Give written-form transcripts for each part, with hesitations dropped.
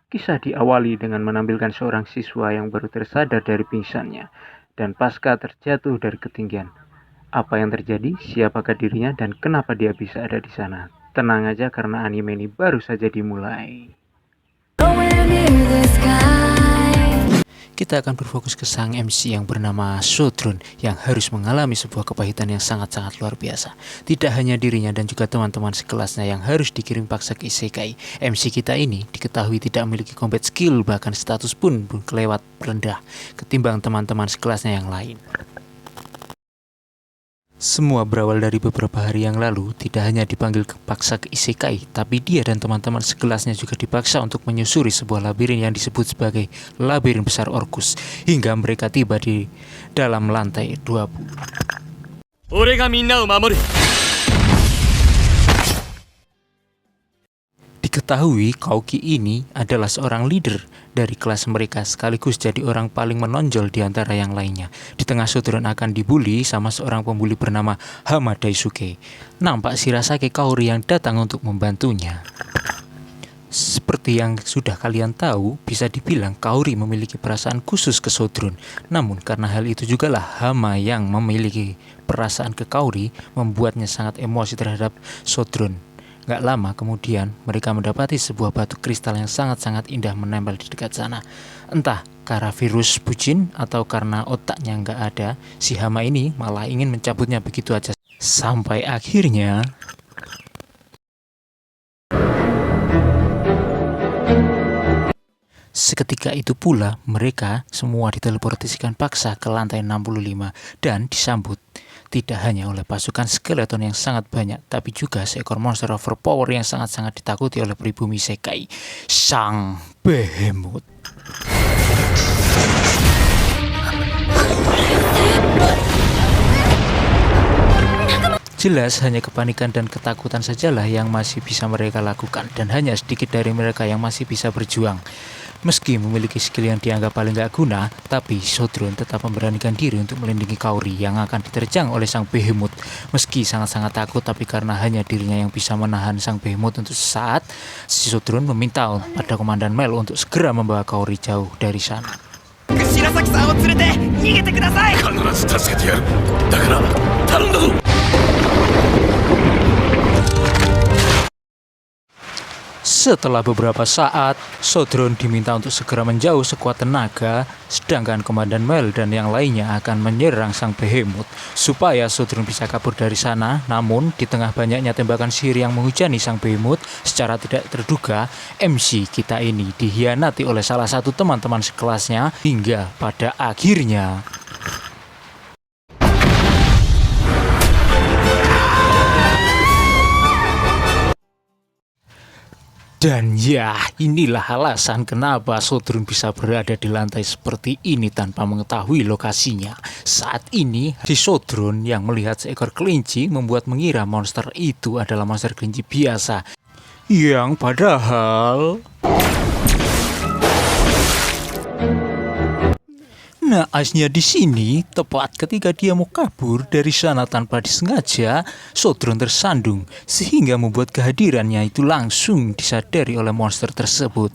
Kisah diawali dengan menampilkan seorang siswa yang baru tersadar dari pingsannya dan pasca terjatuh dari ketinggian. Apa yang terjadi, siapakah dirinya, dan kenapa dia bisa ada di sana? Tenang aja karena anime ini baru saja dimulai. Kita akan berfokus ke sang MC yang bernama Sodron yang harus mengalami sebuah kepahitan yang sangat-sangat luar biasa. Tidak hanya dirinya dan juga teman-teman sekelasnya yang harus dikirim paksa ke isekai. MC kita ini diketahui tidak memiliki combat skill, bahkan status pun kelewat rendah ketimbang teman-teman sekelasnya yang lain. Semua berawal dari beberapa hari yang lalu. Tidak hanya dipanggil paksa ke isekai, tapi dia dan teman-teman sekelasnya juga dipaksa untuk menyusuri sebuah labirin yang disebut sebagai labirin besar Orcus, hingga mereka tiba di dalam lantai 20. Diketahui Kaoki ini adalah seorang leader dari kelas mereka, sekaligus jadi orang paling menonjol di antara yang lainnya. Di tengah Sodron akan dibully sama seorang pembuli bernama Hama Daisuke. Nampak Shirasake Kaori yang datang untuk membantunya. Seperti yang sudah kalian tahu, bisa dibilang Kaori memiliki perasaan khusus ke Sodron. Namun karena hal itu jugalah Hama yang memiliki perasaan ke Kaori membuatnya sangat emosi terhadap Sodron. Gak lama kemudian, mereka mendapati sebuah batu kristal yang sangat-sangat indah menempel di dekat sana. Entah karena virus bucin atau karena otaknya gak ada, si Hama ini malah ingin mencabutnya begitu aja. Sampai akhirnya seketika itu pula mereka semua diteleportasikan paksa ke lantai 65 dan disambut tidak hanya oleh pasukan skeleton yang sangat banyak, tapi juga seekor monster overpower yang sangat-sangat ditakuti oleh pribumi isekai, Sang Behemoth. Jelas hanya kepanikan dan ketakutan sajalah yang masih bisa mereka lakukan, dan hanya sedikit dari mereka yang masih bisa berjuang. Meski memiliki skill yang dianggap paling gak guna, tapi Sodron tetap memberanikan diri untuk melindungi Kaori yang akan diterjang oleh Sang Behemoth. Meski sangat-sangat takut, tapi karena hanya dirinya yang bisa menahan Sang Behemoth untuk sesaat, si Sodron meminta pada Komandan Mel untuk segera membawa Kaori jauh dari sana. Setelah beberapa saat, Sodron diminta untuk segera menjauh sekuat tenaga, sedangkan Komandan Mel dan yang lainnya akan menyerang Sang Behemoth supaya Sodron bisa kabur dari sana. Namun, di tengah banyaknya tembakan sihir yang menghujani Sang Behemoth, secara tidak terduga, MC kita ini dihianati oleh salah satu teman-teman sekelasnya hingga pada akhirnya dan ya, inilah alasan kenapa Sodron bisa berada di lantai seperti ini tanpa mengetahui lokasinya. Saat ini, si Sodron yang melihat seekor kelinci membuat mengira monster itu adalah monster kelinci biasa. Yang padahal naasnya di sini, tepat ketika dia mau kabur dari sana tanpa disengaja, Sodron tersandung sehingga membuat kehadirannya itu langsung disadari oleh monster tersebut.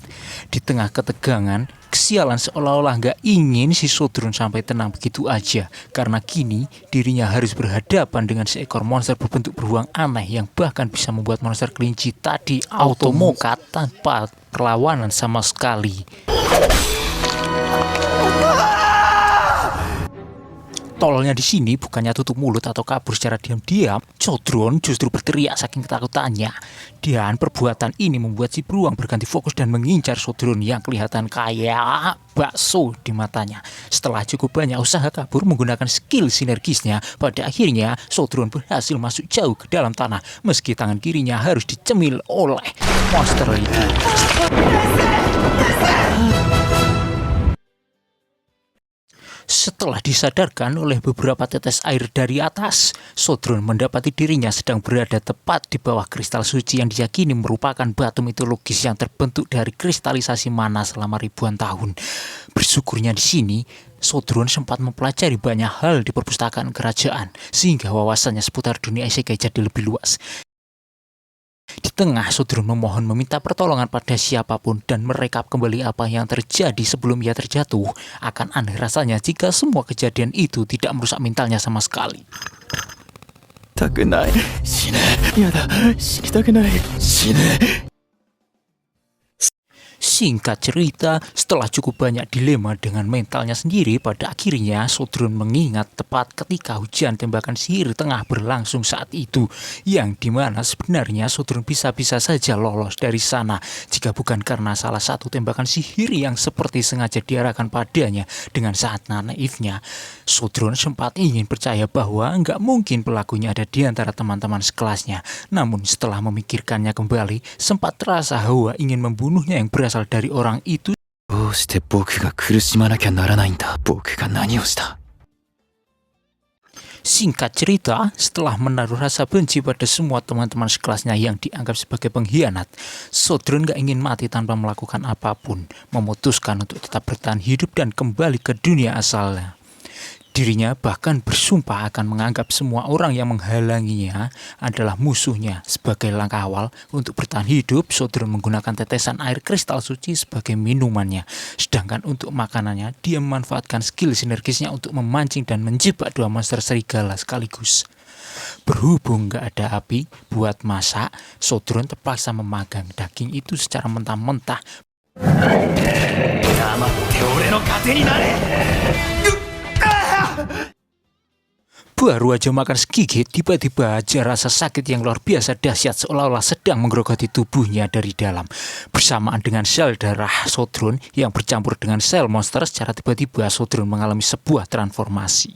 Di tengah ketegangan, kesialan seolah-olah gak ingin si Sodron sampai tenang begitu aja, karena kini dirinya harus berhadapan dengan seekor monster berbentuk beruang aneh yang bahkan bisa membuat monster kelinci tadi automokat tanpa perlawanan sama sekali. Tolnya di sini bukannya tutup mulut atau kabur secara diam-diam, Sodron justru berteriak saking ketakutannya. Dan perbuatan ini membuat si beruang berganti fokus dan mengincar Sodron yang kelihatan kayak bakso di matanya. Setelah cukup banyak usaha kabur menggunakan skill sinergisnya, pada akhirnya Sodron berhasil masuk jauh ke dalam tanah, meski tangan kirinya harus dicemil oleh monster itu. Setelah disadarkan oleh beberapa tetes air dari atas, Sodron mendapati dirinya sedang berada tepat di bawah kristal suci yang diyakini merupakan batu mitologis yang terbentuk dari kristalisasi mana selama ribuan tahun. Bersyukurnya di sini, Sodron sempat mempelajari banyak hal di perpustakaan kerajaan, sehingga wawasannya seputar dunia isekai jadi lebih luas. Di tengah Sudrun memohon meminta pertolongan pada siapapun dan merekap kembali apa yang terjadi sebelum ia terjatuh, akan aneh rasanya jika semua kejadian itu tidak merusak mentalnya sama sekali. たくない死ねやだ死にたくない死ね Singkat cerita, setelah cukup banyak dilema dengan mentalnya sendiri, pada akhirnya Sodron mengingat tepat ketika hujan tembakan sihir tengah berlangsung saat itu, yang dimana sebenarnya Sodron bisa-bisa saja lolos dari sana jika bukan karena salah satu tembakan sihir yang seperti sengaja diarahkan padanya. Dengan sangat naifnya, Sodron sempat ingin percaya bahwa nggak mungkin pelakunya ada di antara teman-teman sekelasnya. Namun setelah memikirkannya kembali, sempat terasa hawa ingin membunuhnya yang berasal dari orang itu. どうして僕が苦しまなきゃならないんだ僕が何をした Singkat cerita, setelah menaruh rasa benci pada semua teman-teman sekelasnya yang dianggap sebagai pengkhianat, Sodron gak ingin mati tanpa melakukan apapun, memutuskan untuk tetap bertahan hidup dan kembali ke dunia asalnya. Dirinya bahkan bersumpah akan menganggap semua orang yang menghalanginya adalah musuhnya. Sebagai langkah awal untuk bertahan hidup, Sodron menggunakan tetesan air kristal suci sebagai minumannya. Sedangkan untuk makanannya, dia memanfaatkan skill sinergisnya untuk memancing dan menjebak dua monster serigala sekaligus. Berhubung gak ada api buat masak, Sodron terpaksa memagang daging itu secara mentah-mentah. Baru aja makan segigit, tiba-tiba aja rasa sakit yang luar biasa dahsyat seolah-olah sedang menggerogoti tubuhnya dari dalam. Bersamaan dengan sel darah Sodron yang bercampur dengan sel monster, secara tiba-tiba Sodron mengalami sebuah transformasi.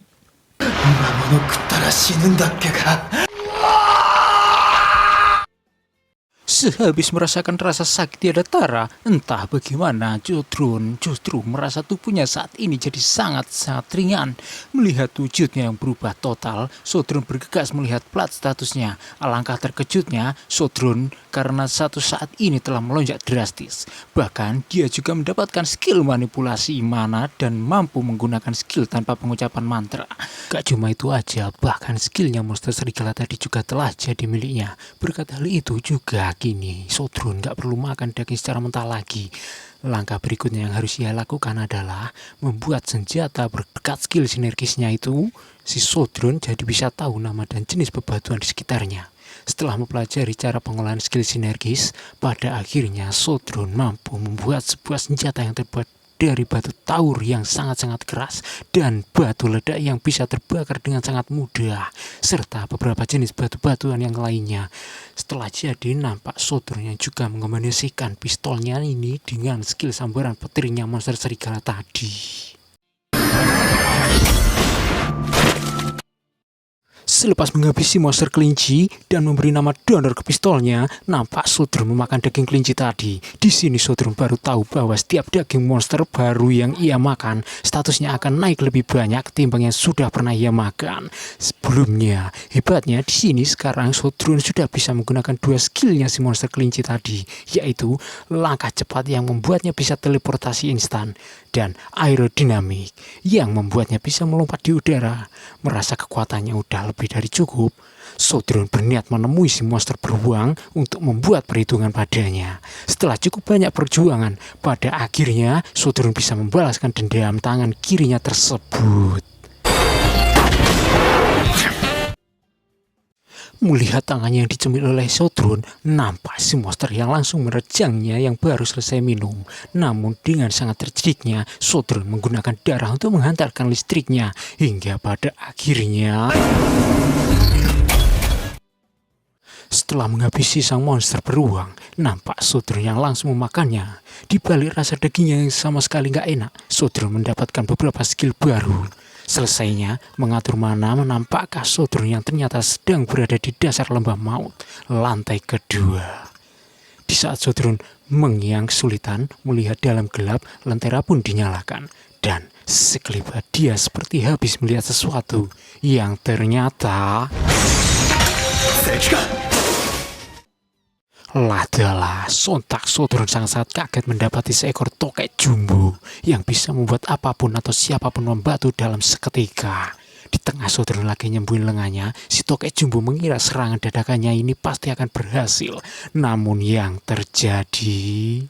Sehabis merasakan rasa sakit tiada tara, entah bagaimana Sodron justru merasa tubuhnya saat ini jadi sangat-sangat ringan. Melihat wujudnya yang berubah total, Sodron bergegas melihat plat statusnya. Alangkah terkejutnya Sodron karena satu saat ini telah melonjak drastis. Bahkan dia juga mendapatkan skill manipulasi mana dan mampu menggunakan skill tanpa pengucapan mantra. Gak cuma itu aja, bahkan skillnya monster serigala tadi juga telah jadi miliknya. Berkat hal itu juga kini Sodron gak perlu makan daging secara mentah lagi. Langkah berikutnya yang harus ia lakukan adalah membuat senjata berkat skill sinergisnya itu. Si Sodron jadi bisa tahu nama dan jenis bebatuan di sekitarnya. Setelah mempelajari cara pengolahan skill sinergis, pada akhirnya Sodron mampu membuat sebuah senjata yang terbuat dari batu taur yang sangat-sangat keras dan batu ledak yang bisa terbakar dengan sangat mudah, serta beberapa jenis batu-batuan yang lainnya. Setelah jadi, nampak Sodron yang juga mengombinasikan pistolnya ini dengan skill sambaran petirnya monster serigala tadi. Selepas menghabisi monster kelinci dan memberi nama donor ke pistolnya, nampak Sodron memakan daging kelinci tadi. Di sini Sodron baru tahu bahwa setiap daging monster baru yang ia makan, statusnya akan naik lebih banyak ketimbang yang sudah pernah ia makan sebelumnya. Hebatnya di sini sekarang Sodron sudah bisa menggunakan dua skillnya si monster kelinci tadi, yaitu langkah cepat yang membuatnya bisa teleportasi instan dan aerodinamik yang membuatnya bisa melompat di udara. Merasa kekuatannya udah lebih dari cukup, Sodron berniat menemui si monster beruang untuk membuat perhitungan padanya. Setelah cukup banyak perjuangan, pada akhirnya Sodron bisa membalaskan dendam tangan kirinya tersebut. Melihat tangannya yang dicemil oleh Sodron, nampak si monster yang langsung menerjangnya yang baru selesai minum. Namun dengan sangat tercediknya, Sodron menggunakan darah untuk menghantarkan listriknya, hingga pada akhirnya setelah menghabisi sang monster beruang, nampak Sodron yang langsung memakannya. Di balik rasa dagingnya yang sama sekali gak enak, Sodron mendapatkan beberapa skill baru. Selesainya mengatur mana, menampakkan Sodron yang ternyata sedang berada di dasar lembah maut, lantai kedua. Di saat Sodron mengiang kesulitan melihat dalam gelap, lentera pun dinyalakan. Dan sekelibat dia seperti habis melihat sesuatu yang ternyata ladalah. Sontak Sodron sangat-sangat kaget mendapati seekor tokek jumbo yang bisa membuat apapun atau siapapun membatu dalam seketika. Di tengah Sodron lagi nyembuhin lengannya, si tokek jumbo mengira serangan dadakannya ini pasti akan berhasil. Namun yang terjadi...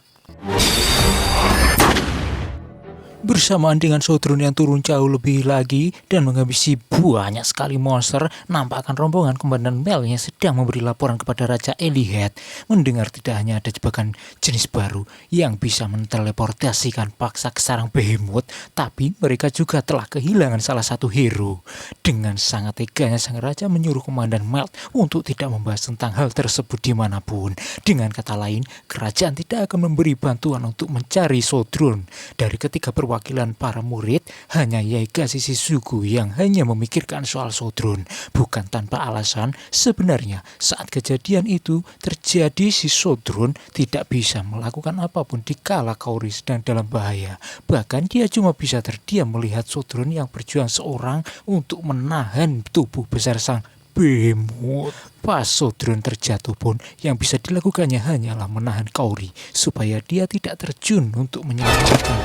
Bersamaan dengan Sodron yang turun jauh lebih lagi dan menghabisi banyak sekali monster, nampakkan rombongan Komandan Mel yang sedang memberi laporan kepada Raja Elihead. Mendengar tidak hanya ada jebakan jenis baru yang bisa menteleportasikan paksa ke sarang Behemoth, tapi mereka juga telah kehilangan salah satu hero. Dengan sangat teganya sang raja menyuruh Komandan Mel untuk tidak membahas tentang hal tersebut dimanapun. Dengan kata lain, kerajaan tidak akan memberi bantuan untuk mencari Sodron. Dari ketiga perwakilan para murid, hanya Yaegasi Shizuku yang hanya memikirkan soal Sodron. Bukan tanpa alasan, sebenarnya saat kejadian itu terjadi, si Sodron tidak bisa melakukan apapun dikala Kaori sedang dalam bahaya. Bahkan dia cuma bisa terdiam melihat Sodron yang berjuang seorang untuk menahan tubuh besar sang Behemoth. Pas Sodron terjatuh pun, yang bisa dilakukannya hanyalah menahan Kaori supaya dia tidak terjun untuk menyelamatkan.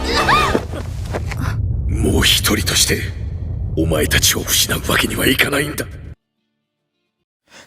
もう一人としてお前たちを失うわけにはいかないんだ。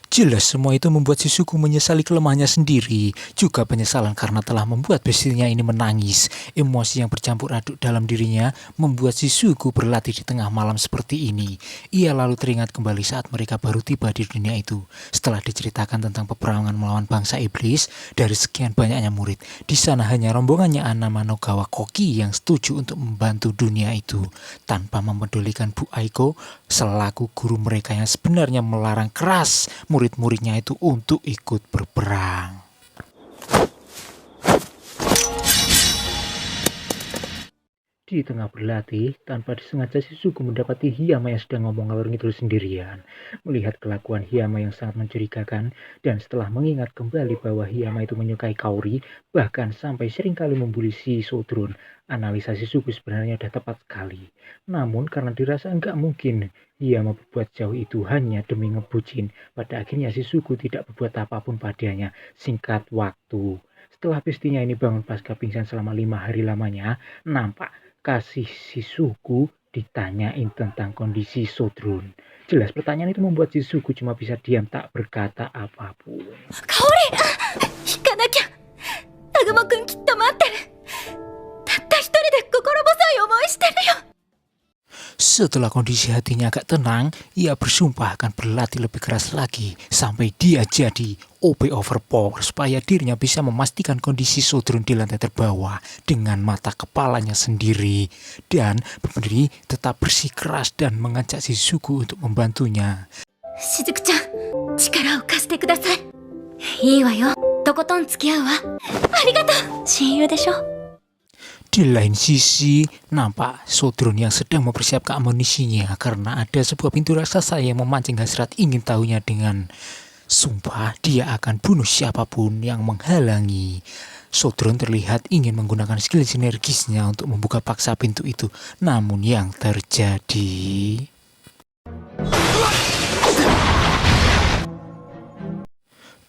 Jelas semua itu membuat Shizuku menyesali kelemahannya sendiri, juga penyesalan karena telah membuat bestinya ini menangis. Emosi yang bercampur aduk dalam dirinya membuat Shizuku berlatih di tengah malam seperti ini. Ia lalu teringat kembali saat mereka baru tiba di dunia itu. Setelah diceritakan tentang peperangan melawan bangsa iblis dari sekian banyaknya murid, di sana hanya rombongannya Anama no Gawa Koki yang setuju untuk membantu dunia itu, tanpa mempedulikan Bu Aiko selaku guru mereka yang sebenarnya melarang keras murid-muridnya itu untuk ikut berperang. Di tengah berlatih, tanpa disengaja Shizuku mendapati Hiyama yang sedang ngomong ngalor ngidul sendirian. Melihat kelakuan Hiyama yang sangat mencurigakan, dan setelah mengingat kembali bahwa Hiyama itu menyukai Kaori, bahkan sampai seringkali membuli si Sodron, analisa Shizuku sebenarnya sudah tepat sekali. Namun karena dirasa enggak mungkin Hiyama berbuat jauh itu hanya demi ngebucin, pada akhirnya Shizuku tidak berbuat apapun padanya. Singkat waktu, setelah bestinya ini bangun pasca pingsan selama 5 hari lamanya, nampak kasih Shizuku ditanyain tentang kondisi Sodron. Jelas pertanyaan itu membuat Shizuku cuma bisa diam tak berkata apapun. Kaori! 行かなきゃ南雲くんきっと待ってるたった一人で心細い思いしてるよ Setelah kondisi hatinya agak tenang, ia bersumpah akan berlatih lebih keras lagi sampai dia jadi OP overpower supaya dirinya bisa memastikan kondisi Sodron di lantai terbawah dengan mata kepalanya sendiri, dan berdiri tetap bersikeras dan mengajak Shizuku untuk membantunya. しずくちゃん力を貸してくださいいいわよとことん付き合うわありがとう親友でしょ Di lain sisi, nampak Sodron yang sedang mempersiapkan amunisinya karena ada sebuah pintu raksasa yang memancing hasrat ingin tahunya dengan sumpah dia akan bunuh siapapun yang menghalangi. Sodron terlihat ingin menggunakan skill sinergisnya untuk membuka paksa pintu itu, namun yang terjadi...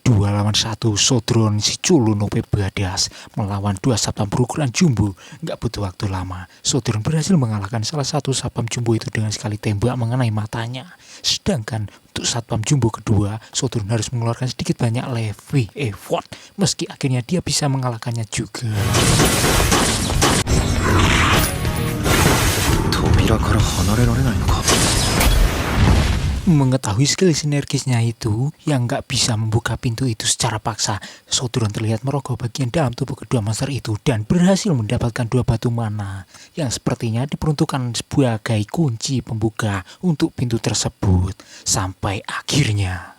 Dua lawan satu, Sodron si culun OP Badas melawan dua satpam berukuran jumbo. Nggak butuh waktu lama, Sodron berhasil mengalahkan salah satu satpam jumbo itu dengan sekali tembak mengenai matanya. Sedangkan untuk satpam jumbo kedua, Sodron harus mengeluarkan sedikit banyak lebih effort, meski akhirnya dia bisa mengalahkannya juga. Mengetahui skill sinergisnya itu yang nggak bisa membuka pintu itu secara paksa, Sodron terlihat merogoh bagian dalam tubuh kedua monster itu dan berhasil mendapatkan dua batu mana yang sepertinya diperuntukkan sebagai kunci pembuka untuk pintu tersebut. Sampai akhirnya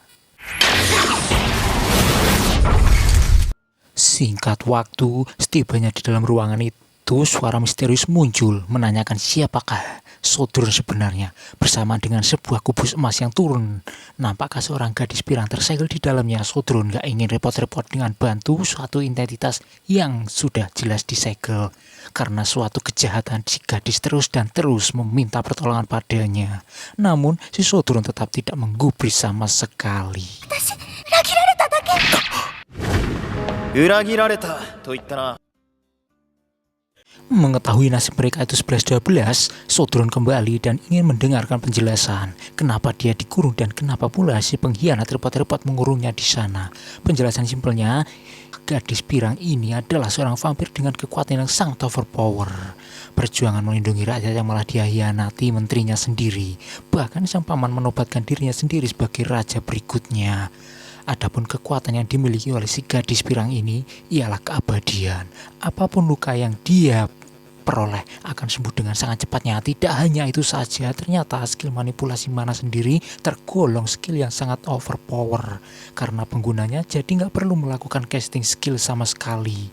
singkat waktu, setibanya di dalam ruangan itu suara misterius muncul menanyakan siapakah Sodron sebenarnya, bersama dengan sebuah kubus emas yang turun. Nampakkah seorang gadis pirang tersegel di dalamnya? Sodron gak ingin repot-repot dengan bantu suatu identitas yang sudah jelas disegel karena suatu kejahatan si gadis terus dan terus meminta pertolongan padanya. Namun si Sodron tetap tidak menggubris sama sekali. 裏切られたと言ったな。Mengetahui nasib mereka itu 11-12, Sodron kembali dan ingin mendengarkan penjelasan kenapa dia dikurung dan kenapa pula si pengkhianat repot-repot mengurungnya di sana. Penjelasan simpelnya, gadis pirang ini adalah seorang vampir dengan kekuatan yang sangat overpower. Perjuangan melindungi rakyat yang malah dia hianati menterinya sendiri. Bahkan sang paman menobatkan dirinya sendiri sebagai raja berikutnya. Adapun kekuatan yang dimiliki oleh si gadis pirang ini ialah keabadian. Apapun luka yang dia peroleh akan sembuh dengan sangat cepatnya. Tidak hanya itu saja, ternyata skill manipulasi mana sendiri tergolong skill yang sangat overpower karena penggunanya jadi nggak perlu melakukan casting skill sama sekali.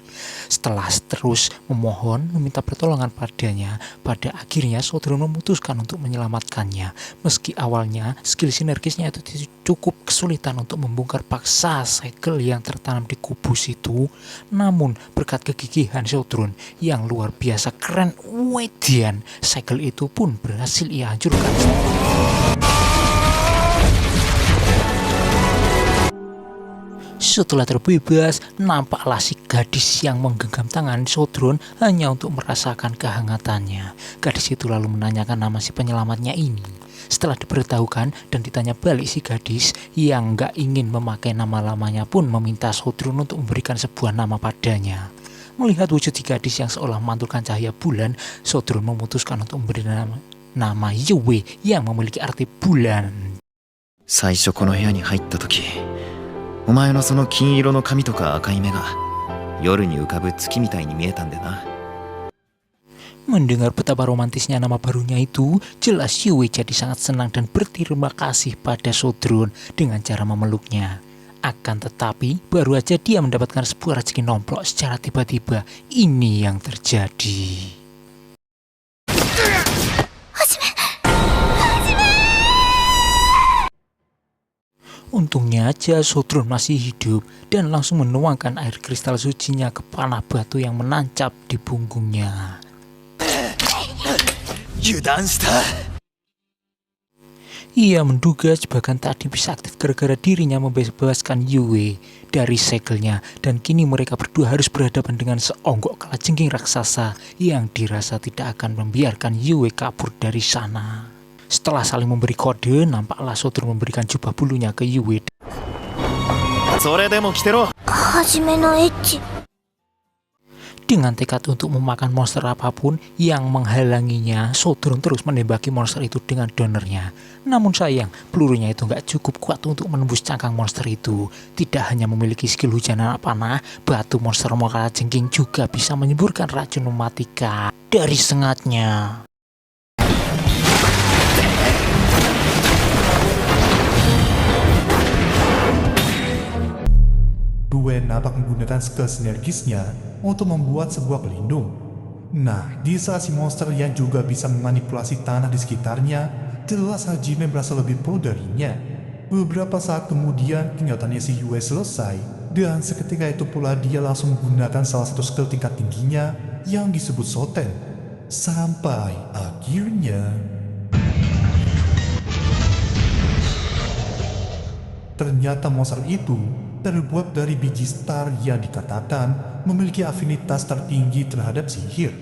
Setelah terus memohon meminta pertolongan padanya, pada akhirnya Sodron memutuskan untuk menyelamatkannya. Meski awalnya skill sinergisnya itu cukup kesulitan untuk membongkar paksa segel yang tertanam di kubus itu, namun berkat kegigihan Sodron yang luar biasa keren wedian, segel itu pun berhasil ia hancurkan. Setelah terbebas, nampaklah si gadis yang menggenggam tangan Sodron hanya untuk merasakan kehangatannya. Gadis itu lalu menanyakan nama si penyelamatnya ini. Setelah diberitahukan dan ditanya balik, si gadis yang gak ingin memakai nama lamanya pun meminta Sodron untuk memberikan sebuah nama padanya. Melihat wujud si gadis yang seolah memantulkan cahaya bulan, Sodron memutuskan untuk memberi nama Yue yang memiliki arti bulan. 最初この部屋に入った時、お前のその金色の髪とか赤い目が夜に浮かぶ月みたいに見えたんでな。 Mendengar betapa romantisnya nama barunya itu, jelas Yue jadi sangat senang dan berterima kasih pada Sodron dengan cara memeluknya. Akan tetapi, baru aja dia mendapatkan sebuah rezeki nomplok secara tiba-tiba. Ini yang terjadi. Untungnya aja Sodron masih hidup dan langsung menuangkan air kristal sucinya ke panah batu yang menancap di punggungnya. 油断した。 Ia menduga jebakan tadi bisa aktif gara-gara dirinya membebaskan Yue dari segelnya, dan kini mereka berdua harus berhadapan dengan seonggok kalajengking raksasa yang dirasa tidak akan membiarkan Yue kabur dari sana. Setelah saling memberi kode, nampaklah Sodron memberikan jubah bulunya ke Yue. それでも来てろ。 初めのエッチ Dengan tekad untuk memakan monster apapun yang menghalanginya, Sodron terus menembaki monster itu dengan donernya. Namun sayang, pelurunya itu nggak cukup kuat untuk menembus cangkang monster itu. Tidak hanya memiliki skill hujan anak panah, batu monster kalajengking juga bisa menyemburkan racun mematikan dari sengatnya. Due nampak menggunakan skill sinergisnya untuk membuat sebuah pelindung. Nah, di saat si monster yang juga bisa memanipulasi tanah di sekitarnya, jelas Hajime merasa lebih pro darinya. Beberapa saat kemudian, kenyataannya si Yue selesai, dan seketika itu pula dia langsung menggunakan salah satu skill tingkat tingginya yang disebut Soten. Sampai akhirnya... ternyata monster itu terbuat dari biji star yang dikatakan memiliki afinitas tertinggi terhadap sihir.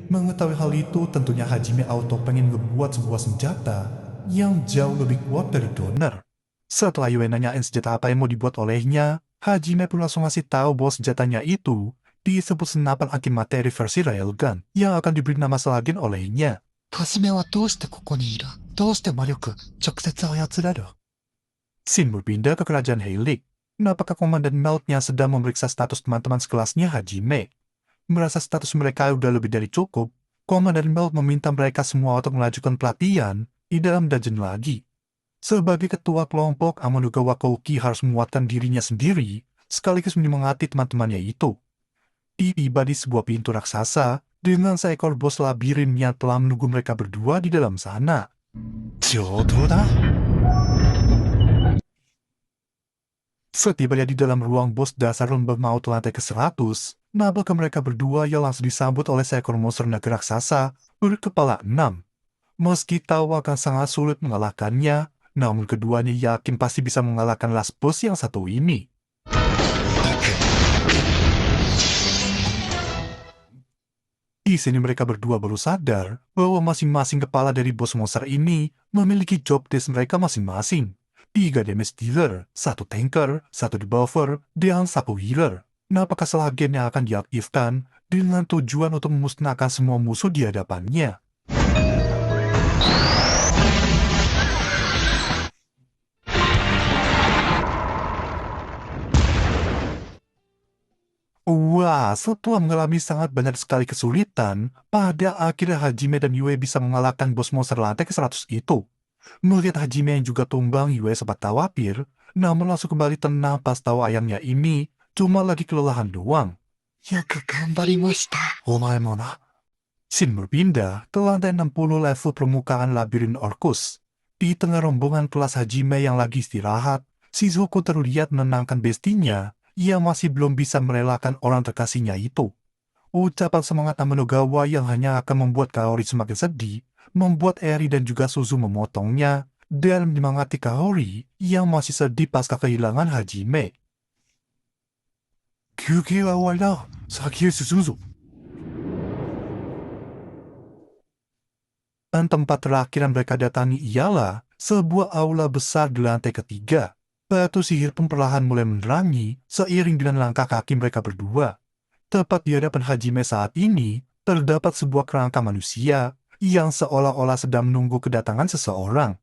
Mengetahui hal itu, tentunya Hajime auto pengen ngebuat sebuah senjata yang jauh lebih kuat dari Donner. Setelah Yue nanyain senjata apa yang mau dibuat olehnya, Hajime pun langsung ngasih tahu bahwa senjatanya itu disebut senapan anti materi versi railgun yang akan diberi nama Salagin olehnya. Hajime wa doushite koko ni iru? Doushite maryuku chokusetsu ayatsureru? Scene berpindah ke kerajaan Heilig. Apakah Komandan Meltnya sedang memeriksa status teman-teman sekelasnya Hajime? Merasa status mereka udah lebih dari cukup, Komandan Melt meminta mereka semua untuk melanjutkan pelatihan di dalam dungeon lagi. Sebagai ketua kelompok, Amanuga Wakouki harus menguatkan dirinya sendiri, sekaligus menyemangati teman-temannya itu. Tiba di sebuah pintu raksasa dengan seekor bos labirin yang telah menunggu mereka berdua di dalam sana. Jodoh dah. Setibanya di dalam ruang bos dasar lembah maut lantai ke-100, nampaknya mereka berdua yang langsung disambut oleh seekor monster naga raksasa berkepala 6. Meski tahu akan sangat sulit mengalahkannya, namun keduanya yakin pasti bisa mengalahkan last boss yang satu ini. Di sini mereka berdua baru sadar bahwa masing-masing kepala dari bos monster ini memiliki job desk mereka masing-masing. 3 damage dealer, 1 tanker, 1 debuffer, dan 1 healer. Nah, apakah salah gen yang akan diaktifkan dengan tujuan untuk memusnahkan semua musuh di hadapannya? Wah, setelah mengalami sangat banyak sekali kesulitan, pada akhirnya Hajime dan Yue bisa mengalahkan bos monster lantai ke-100 itu. Melihat Hajime yang juga tumbang, Yue sempat khawatir, namun langsung kembali tenang pas tahu ayamnya ini cuma lagi kelelahan doang. Yaku gambarimashita. Omae mo na. Scene berpindah ke lantai 60 level permukaan labirin Orcus. Di tengah rombongan kelas Hajime yang lagi istirahat, Shizuko terlihat menenangkan bestinya. Ia masih belum bisa merelakan orang terkasihnya itu. Ucapan semangat Amenogawa yang hanya akan membuat Kaori semakin sedih, membuat Eri dan juga Suzu memotongnya, dan menyemangati Kaori yang masih sedih pasca kehilangan Hajime. Kyuukei wa owari da. Saki suzumu. Dan tempat terakhir yang mereka datangi ialah sebuah aula besar di lantai ketiga. Batu sihir pun perlahan mulai menerangi seiring dengan langkah kaki mereka berdua. Tepat di hadapan Hajime saat ini, terdapat sebuah kerangka manusia yang seolah-olah sedang menunggu kedatangan seseorang.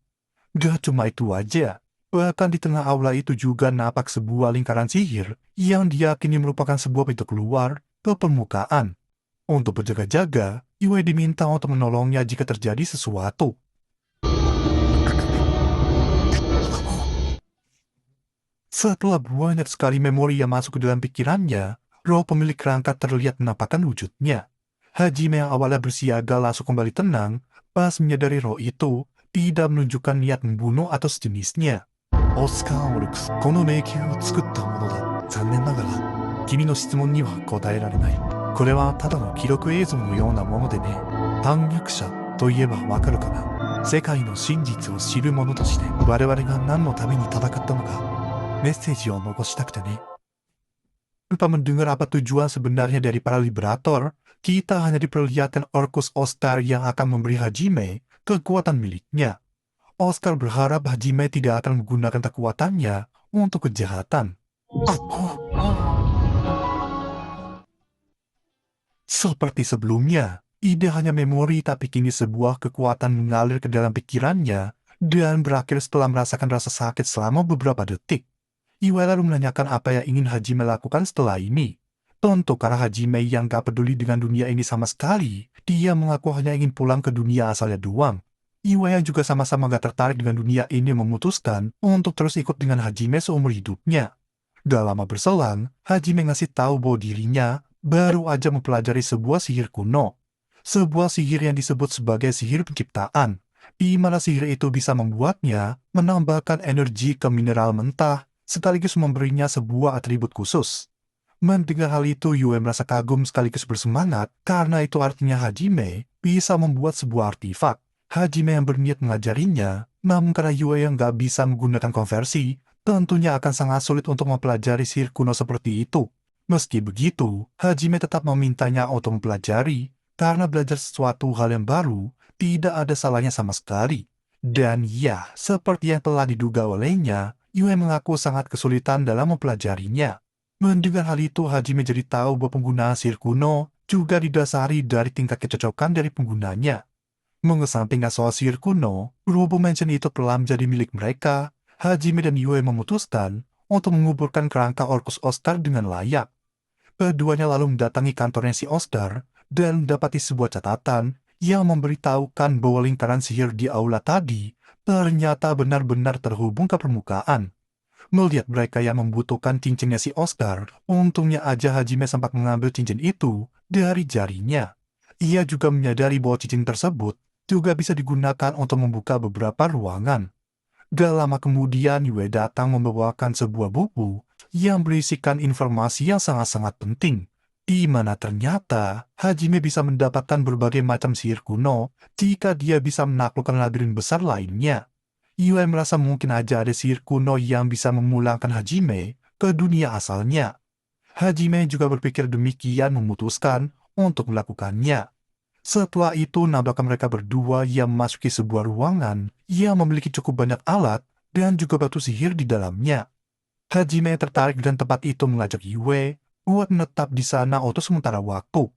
Gak cuma itu aja, bahkan di tengah aula itu juga nampak sebuah lingkaran sihir yang diyakini merupakan sebuah pintu keluar ke permukaan. Untuk berjaga-jaga, Yue diminta untuk menolongnya jika terjadi sesuatu. Setelah banyak sekali memori yang masuk ke dalam pikirannya, roh pemilik kerangka terlihat menampakkan wujudnya. Hajime yang awalnya bersiaga langsung kembali tenang pas menyadari roh itu tidak menunjukkan niat membunuh atau sejenisnya. Oscar Orix, kono meikyu wo tsukutta mono da. Zannen nagara, kimi no shitsumon ni wa kotae rarenai. Kore wa tada no kiroku eizou no you na mono de ne. Tanyakusha to ieba wakaru kana? Sekai no shinjitsu wo shiru mono toshite wareware ga nan no tame ni tatakatta no ka? Message yang nokoshitaku ne. Tanpa mendengar apa tujuan sebenarnya dari para liberator, kita hanya diperlihatkan Orcus Oscar yang akan memberi Hajime kekuatan miliknya. Oscar berharap Hajime tidak akan menggunakan kekuatannya untuk kejahatan. Seperti sebelumnya, ide hanya memori tapi kini sebuah kekuatan mengalir ke dalam pikirannya dan berakhir setelah merasakan rasa sakit selama beberapa detik. Yue lalu menanyakan apa yang ingin Hajime lakukan setelah ini. Tentu karena Hajime yang gak peduli dengan dunia ini sama sekali, dia mengaku hanya ingin pulang ke dunia asalnya doang. Yue yang juga sama-sama gak tertarik dengan dunia ini memutuskan untuk terus ikut dengan Hajime seumur hidupnya. Gak lama berselang, Hajime ngasih tahu bahwa dirinya baru aja mempelajari sebuah sihir kuno. Sebuah sihir yang disebut sebagai sihir penciptaan, di mana sihir itu bisa membuatnya menambahkan energi ke mineral mentah, sekaligus memberinya sebuah atribut khusus. Mendengar hal itu, Yue merasa kagum sekaligus bersemangat karena itu artinya Hajime bisa membuat sebuah artifak. Hajime yang berniat mengajarinya, namun karena Yue yang gak bisa menggunakan konversi, tentunya akan sangat sulit untuk mempelajari sihir kuno seperti itu. Meski begitu, Hajime tetap memintanya untuk mempelajari, karena belajar sesuatu hal yang baru tidak ada salahnya sama sekali. Dan ya, seperti yang telah diduga olehnya, Yue mengaku sangat kesulitan dalam mempelajarinya. Mendengar hal itu, Hajime jadi tahu bahwa penggunaan sihir kuno juga didasari dari tingkat kecocokan dari penggunanya. Mengesampingkan soal sihir kuno, berhubung mansion itu telah menjadi milik mereka, Hajime dan Yue memutuskan untuk menguburkan kerangka Orcus Oscar dengan layak. Keduanya lalu mendatangi kantornya si Oscar dan mendapati sebuah catatan yang memberitahukan bahwa lingkaran sihir di aula tadi ternyata benar-benar terhubung ke permukaan. Melihat mereka yang membutuhkan cincinnya si Oscar, untungnya aja Hajime sempat mengambil cincin itu dari jarinya. Ia juga menyadari bahwa cincin tersebut juga bisa digunakan untuk membuka beberapa ruangan. Gak lama kemudian, Yue datang membawakan sebuah buku yang berisikan informasi yang sangat-sangat penting, di mana ternyata Hajime bisa mendapatkan berbagai macam sihir kuno jika dia bisa menaklukkan labirin besar lainnya. Yue merasa mungkin aja ada sihir kuno yang bisa memulangkan Hajime ke dunia asalnya. Hajime juga berpikir demikian memutuskan untuk melakukannya. Setelah itu nabrakkan mereka berdua yang memasuki sebuah ruangan yang memiliki cukup banyak alat dan juga batu sihir di dalamnya. Hajime tertarik dan tempat itu mengajak Yue buat menetap di sana untuk sementara waktu.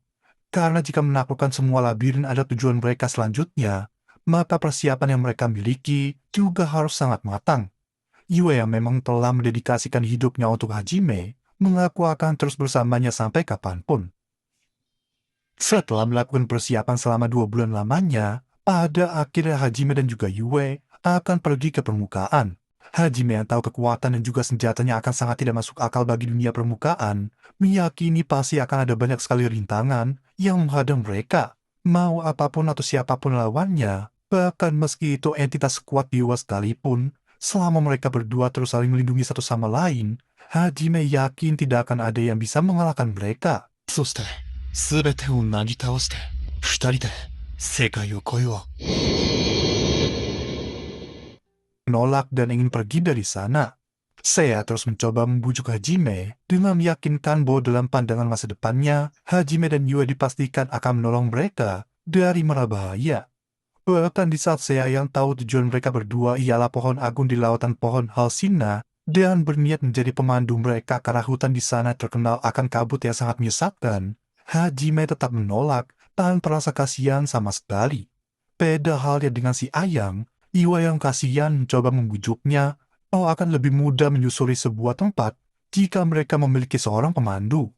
Karena jika menaklukkan semua labirin ada tujuan mereka selanjutnya, maka persiapan yang mereka miliki juga harus sangat matang. Yue yang memang telah mendedikasikan hidupnya untuk Hajime, mengaku akan terus bersamanya sampai kapanpun. Setelah melakukan persiapan selama 2 bulan lamanya, pada akhirnya Hajime dan juga Yue akan pergi ke permukaan. Hajime yang tahu kekuatan dan juga senjatanya akan sangat tidak masuk akal bagi dunia permukaan, meyakini pasti akan ada banyak sekali rintangan yang menghadang mereka. Mau apapun atau siapapun lawannya, bahkan meski itu entitas kuat dewa sekalipun, selama mereka berdua terus saling melindungi satu sama lain, Hajime yakin tidak akan ada yang bisa mengalahkan mereka. そして、すべてをなぎ倒して、二人で世界を超えよう。 Menolak dan ingin pergi dari sana. Saya terus mencoba membujuk Hajime dengan meyakinkan bahwa dalam pandangan masa depannya, Hajime dan Yue dipastikan akan menolong mereka dari mara bahaya. Bahkan di saat saya yang tahu tujuan mereka berdua ialah pohon agung di lautan pohon Halsina dan berniat menjadi pemandu mereka karena hutan di sana terkenal akan kabut yang sangat menyesatkan, Hajime tetap menolak tanpa rasa kasihan sama sekali. Beda halnya dengan si Ayang, Yue yang kasihan mencoba membujuknya bahwa akan lebih mudah menyusuri sebuah tempat jika mereka memiliki seorang pemandu.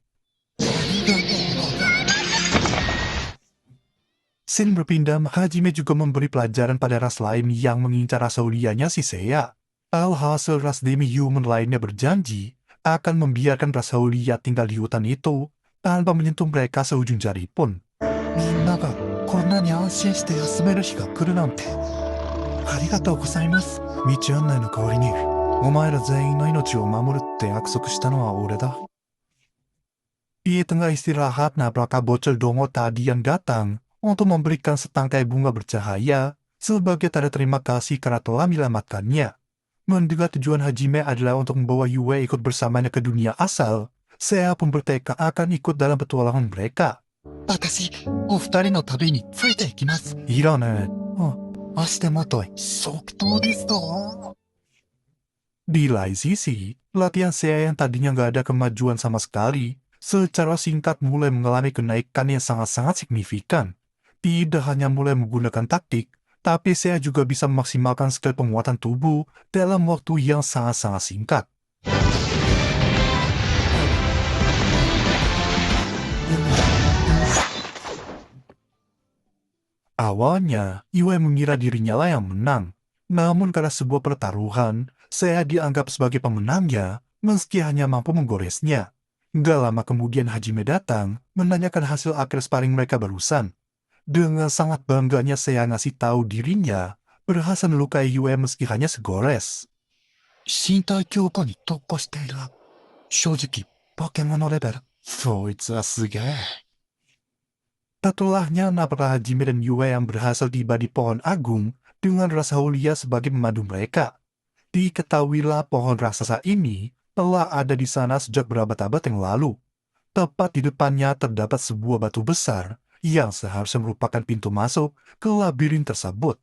Scene berpindah, Hajime juga memberi pelajaran pada ras lain yang mengincar rasa ulianya si Seiya. Alhasil ras demi-human lainnya berjanji akan membiarkan ras Haulia tinggal di hutan itu tanpa menyentuh mereka seujung jari pun. みんながこんなに安心して休める日が来るなんて。ありがとうございます。道案内の代わりに、お前ら全員の命を守るって約束したのは俺だ. Di tengah istirahat, Nabraka bocil dongo tadi yang datang untuk memberikan setangkai bunga bercahaya sebagai tanda terima kasih karena telah menyelamatkannya. Mendengar tujuan Hajime adalah untuk membawa Yue ikut bersamanya ke dunia asal, saya pun bertekad akan ikut dalam petualangan mereka. 私、お二人の旅についていきます。 Irone, 足手まとい、即答ですと。 di lain sisi, latihan saya yang tadinya nggak ada kemajuan sama sekali, secara singkat mulai mengalami kenaikan yang sangat-sangat signifikan. Tidak hanya mulai menggunakan taktik, tapi saya juga bisa memaksimalkan skill penguatan tubuh dalam waktu yang sangat-sangat singkat. Awalnya, Yue mengira dirinya lah yang menang. Namun karena sebuah pertaruhan, saya dianggap sebagai pemenangnya, meski hanya mampu menggoresnya. Gak lama kemudian Hajime datang, menanyakan hasil akhir sparring mereka barusan. Dengan sangat bangganya saya ngasih tahu dirinya berhasil melukai Yue meski hanya segores. 身体強化に特化している。正直、化け物レベル。そいつはすげえ. Setelahnya Nabra Hajime dan Yue yang berhasil tiba di pohon agung dengan rasa Haulia sebagai pemandu mereka. Diketahuilah pohon raksasa ini telah ada di sana sejak berabad-abad yang lalu. Tepat di depannya terdapat sebuah batu besar yang seharusnya merupakan pintu masuk ke labirin tersebut.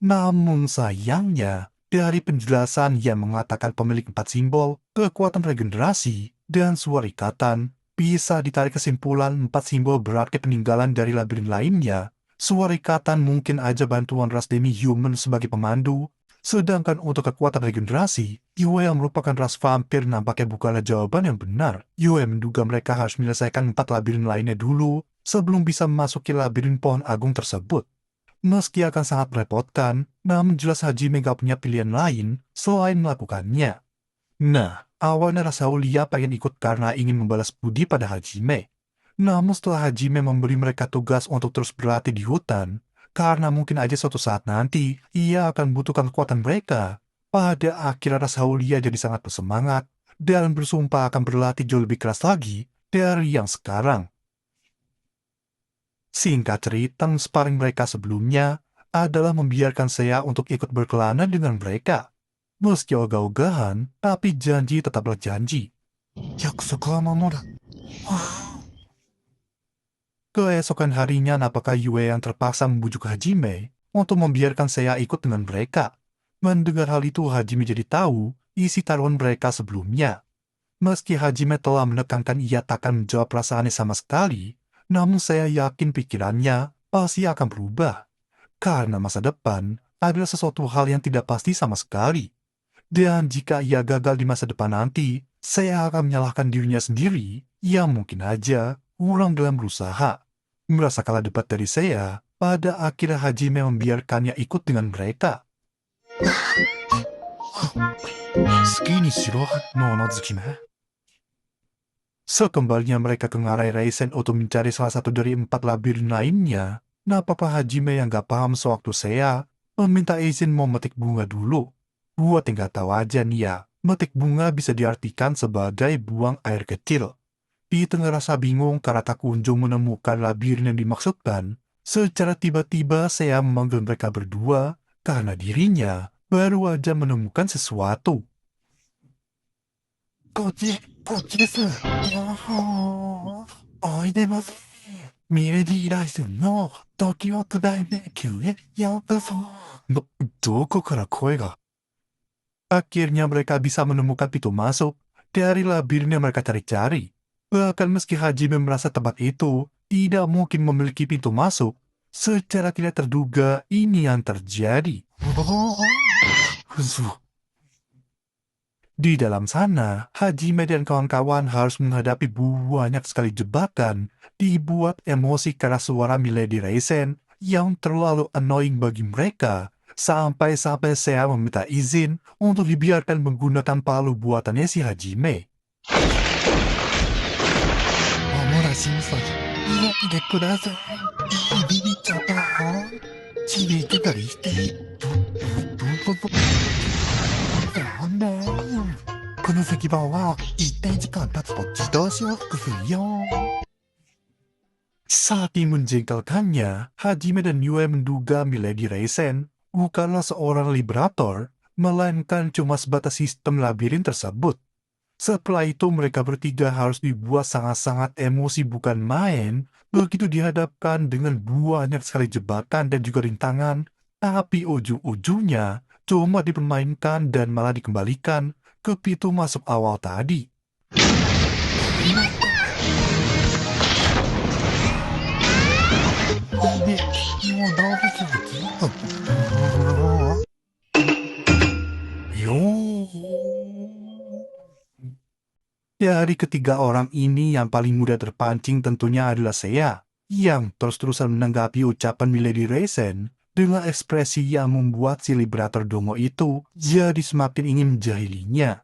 Namun sayangnya, dari penjelasan yang mengatakan pemilik 4 simbol, kekuatan regenerasi, dan suara ikatan, bisa ditarik kesimpulan 4 simbol berarti peninggalan dari labirin lainnya. Suara ikatan mungkin aja bantuan ras demi-human sebagai pemandu, sedangkan untuk kekuatan regenerasi, Yue yang merupakan ras vampir nampaknya bukanlah jawaban yang benar. Yue menduga mereka harus menyelesaikan 4 labirin lainnya dulu, sebelum bisa memasuki labirin pohon agung tersebut. Meski akan sangat merepotkan, namun jelas Hajime gak punya pilihan lain selain melakukannya. Nah, awalnya rasa Haulia pengen ikut karena ingin membalas budi pada Hajime. Namun setelah Hajime memberi mereka tugas untuk terus berlatih di hutan, karena mungkin aja suatu saat nanti ia akan membutuhkan kekuatan mereka, pada akhirnya rasa Haulia jadi sangat bersemangat dan bersumpah akan berlatih jauh lebih keras lagi dari yang sekarang. Singkat cerita, sparring mereka sebelumnya adalah membiarkan saya untuk ikut berkelana dengan mereka. Meski ogah-ogahan, tapi janji tetaplah janji. 約束は守る。 Ke Keesokan harinya Napaka Yue yang terpaksa membujuk Hajime untuk membiarkan saya ikut dengan mereka. Mendengar hal itu, Hajime jadi tahu isi taruhan mereka sebelumnya. Meski Hajime telah menekankan ia takkan menjawab perasaannya sama sekali, namun saya yakin pikirannya pasti akan berubah. Karena masa depan adalah sesuatu hal yang tidak pasti sama sekali. Dan jika ia gagal di masa depan nanti, saya akan menyalahkan dirinya sendiri yang mungkin aja kurang dalam berusaha. Merasa kalah debat dari saya, pada akhirnya Hajime membiarkannya ikut dengan mereka. Sekembalinya mereka ke Ngarai Raisen untuk mencari salah satu dari 4 labirin lainnya, Napapa Hajime yang gak paham sewaktu saya meminta izin mau metik bunga dulu. Buat yang gak tahu aja nih ya, metik bunga bisa diartikan sebagai buang air kecil. Di tengah rasa bingung karena tak kunjung menemukan labirin yang dimaksudkan, secara tiba-tiba saya memanggil mereka berdua karena dirinya baru aja menemukan sesuatu. Kochi desu. Oidemasu. Milady Raisen no Tokyo Daimekyu e yokoso. Doko kara koe ga? Akhirnya mereka bisa menemukan pintu masuk dari labirin yang mereka cari-cari. Bahkan meski Hajime merasa tempat itu tidak mungkin memiliki pintu masuk, secara tidak terduga ini yang terjadi. Di dalam sana, Hajime dan kawan-kawan harus menghadapi banyak sekali jebakan dibuat emosi karena suara Milady Raisen yang terlalu annoying bagi mereka, sampai-sampai saya meminta izin untuk dibiarkan menggunakan palu buatannya si Hajime. Saking menjengkelkannya, Hajime dan Yue menduga Milady Raisen bukanlah seorang liberator, melainkan cuma sebatas sistem labirin tersebut. Setelah itu mereka bertiga harus dibuat sangat-sangat emosi bukan main, begitu dihadapkan dengan banyak sekali jebakan dan juga rintangan, tapi ujung-ujungnya cuma dipermainkan dan malah dikembalikan ke pintu masuk awal tadi. Dari ketiga orang ini yang paling mudah terpancing tentunya adalah saya, yang terus-terusan menanggapi ucapan Milady Raisen dengan ekspresi yang membuat si Liberator Dongo itu jadi semakin ingin menjahilinya.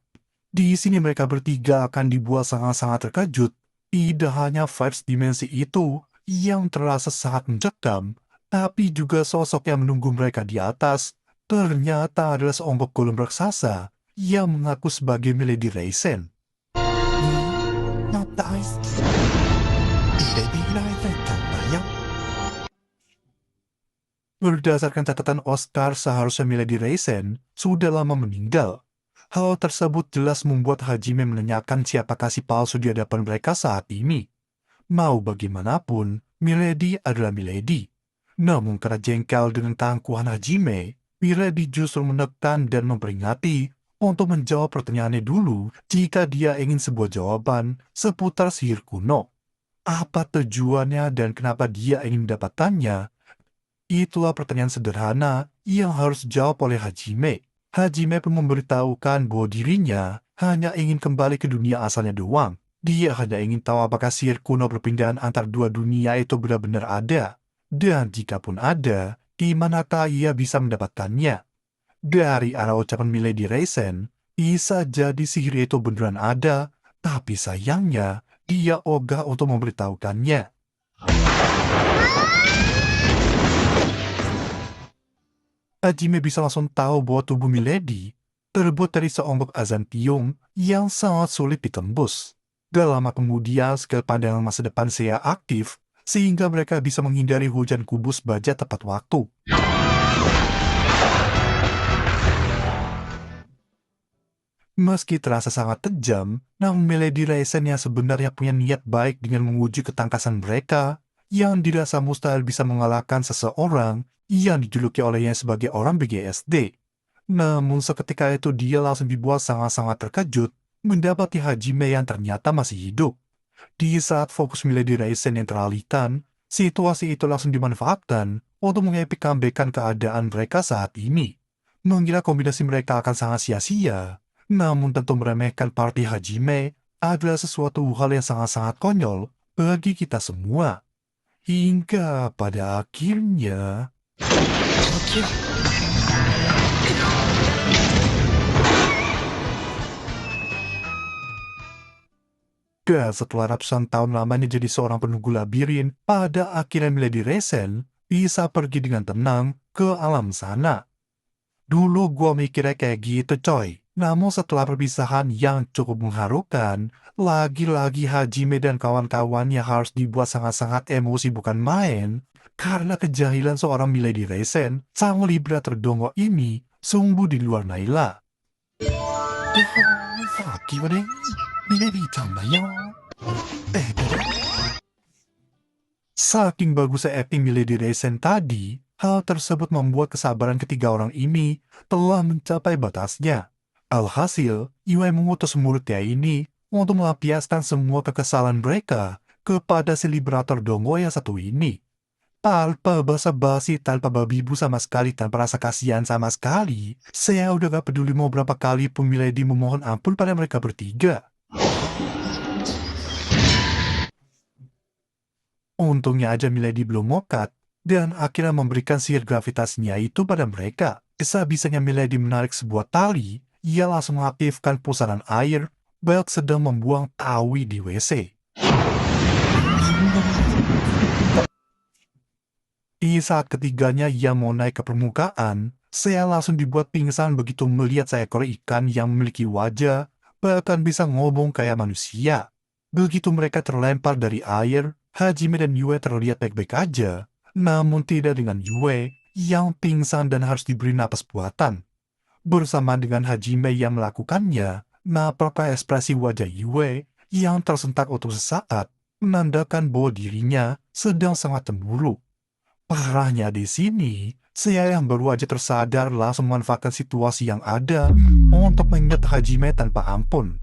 Di sini mereka bertiga akan dibuat sangat-sangat terkejut. Tidak hanya vibes dimensi itu yang terasa sangat mencekam, tapi juga sosok yang menunggu mereka di atas ternyata adalah seonggok golem raksasa yang mengaku sebagai Milady Raisen. Berdasarkan catatan Oscar, seharusnya Milady Raisen sudah lama meninggal. Hal tersebut jelas membuat Hajime menanyakan siapakah si palsu di hadapan mereka saat ini. Mau bagaimanapun, Milady adalah Milady. Namun karena jengkel dengan keangkuhan Hajime, Milady justru menekan dan memperingati untuk menjawab pertanyaannya dulu jika dia ingin sebuah jawaban seputar sihir kuno. Apa tujuannya dan kenapa dia ingin mendapatkannya? Itulah pertanyaan sederhana yang harus dijawab oleh Hajime. Hajime pun memberitahukan bahwa dirinya hanya ingin kembali ke dunia asalnya doang. Dia hanya ingin tahu apakah sihir kuno perpindahan antar dua dunia itu benar-benar ada. Dan jika pun ada, di manakah ia bisa mendapatkannya? Dari arah ucapan Milady Raisen, bisa jadi sihir itu beneran ada, tapi sayangnya dia ogah untuk memberitahukannya. Hajime bisa langsung tahu bahwa tubuh Milady terbuat dari seonggok azantium yang sangat sulit ditembus. Gak lama kemudian, skill pandangan masa depan saya aktif, sehingga mereka bisa menghindari hujan kubus baja tepat waktu. Meski terasa sangat kejam, namun Milady Raisen yang sebenarnya punya niat baik dengan menguji ketangkasan mereka, yang dirasa mustahil bisa mengalahkan seseorang yang dijuluki olehnya sebagai orang BGSD. Namun seketika itu dia langsung dibuat sangat-sangat terkejut mendapati Hajime yang ternyata masih hidup. Di saat fokus Milady Reisen yang teralihkan, situasi itu langsung dimanfaatkan untuk mengepik comeback-kan keadaan mereka saat ini. Mengira kombinasi mereka akan sangat sia-sia, namun tentu meremehkan party Hajime adalah sesuatu hal yang sangat-sangat konyol bagi kita semua. Hingga pada akhirnya... Dan setelah ratusan tahun lamanya jadi seorang penunggu labirin, pada akhirnya Milady Reisen bisa pergi dengan tenang ke alam sana. Dulu gua mikirnya kayak gitu coy. Namun setelah perpisahan yang cukup mengharukan, lagi-lagi Hajime dan kawan-kawannya harus dibuat sangat-sangat emosi bukan main, karena kejahilan seorang Milady Reisen, sang Libra terdongok ini sungguh di luar naila. Saking bagusnya acting Milady Reisen tadi, hal tersebut membuat kesabaran ketiga orang ini telah mencapai batasnya. Alhasil, Iwai mengutus muridnya ini untuk melampiaskan semua kekesalan mereka kepada si liberator dongo yang satu ini. Tanpa basa-basi, tanpa babi bu sama sekali, tanpa rasa kasihan sama sekali, saya udah gak peduli mau berapa kali pun Milady memohon ampun pada mereka bertiga. Untungnya aja Milady belum mokat, dan akhirnya memberikan sihir gravitasinya itu pada mereka. Bisa-bisanya Milady menarik sebuah tali, ia langsung mengaktifkan pusaran air, Belk sedang membuang tawi di WC. Di saat ketiganya ia mau naik ke permukaan, saya langsung dibuat pingsan begitu melihat seekor ikan yang memiliki wajah, bahkan bisa ngomong kayak manusia. Begitu mereka terlempar dari air, Hajime dan Yue terlihat baik-baik aja, namun tidak dengan Yue yang pingsan dan harus diberi napas buatan. Bersama dengan Hajime yang melakukannya, nampaknya ekspresi wajah Yue yang tersentak untuk sesaat menandakan bahwa dirinya sedang sangat cemburu. Parahnya di sini, saya yang baru aja tersadar langsung memanfaatkan situasi yang ada untuk mengingat Hajime tanpa ampun.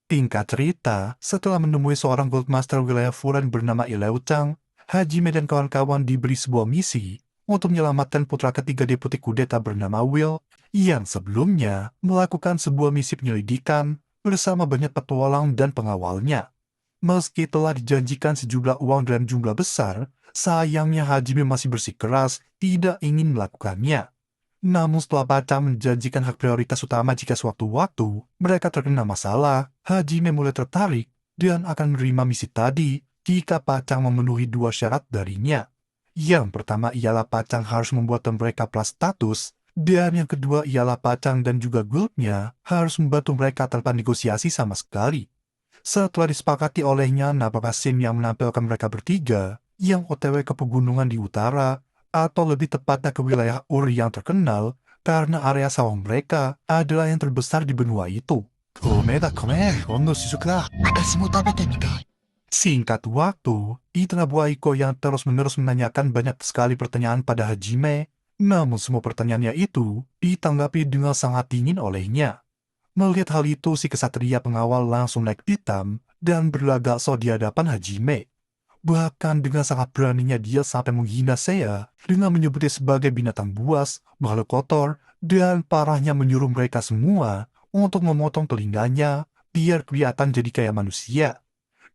Tingkat cerita, setelah menemui seorang Goldmaster wilayah Furan bernama Ileu Chang, Hajime dan kawan-kawan diberi sebuah misi untuk menyelamatkan putra ketiga deputi kudeta bernama Will yang sebelumnya melakukan sebuah misi penyelidikan bersama banyak petualang dan pengawalnya. Meski telah dijanjikan sejumlah uang dalam jumlah besar, sayangnya Hajime masih bersikeras tidak ingin melakukannya. Namun setelah Pacang menjanjikan hak prioritas utama jika sewaktu-waktu mereka terkena masalah, Hajime mulai tertarik dan akan menerima misi tadi jika Pacang memenuhi dua syarat darinya. Yang pertama ialah Pacang harus membuat mereka plus status, dan yang kedua ialah Pacang dan juga guildnya harus membantu mereka tanpa negosiasi sama sekali. Setelah disepakati olehnya, nampaknya scene yang menampilkan mereka bertiga yang OTW ke pegunungan di utara, atau lebih tepatnya ke wilayah Ur yang terkenal karena area sawah mereka adalah yang terbesar di benua itu. Singkat waktu, Itana Buaiko yang terus-menerus menanyakan banyak sekali pertanyaan pada Hajime, namun semua pertanyaannya itu ditanggapi dengan sangat dingin olehnya. Melihat hal itu, si kesatria pengawal langsung naik pitam dan berlagak so di hadapan Hajime. Bahkan dengan sangat beraninya dia sampai menghina saya dengan menyebutnya sebagai binatang buas, makhluk kotor, dan parahnya menyuruh mereka semua untuk memotong telinganya biar kelihatan jadi kayak manusia.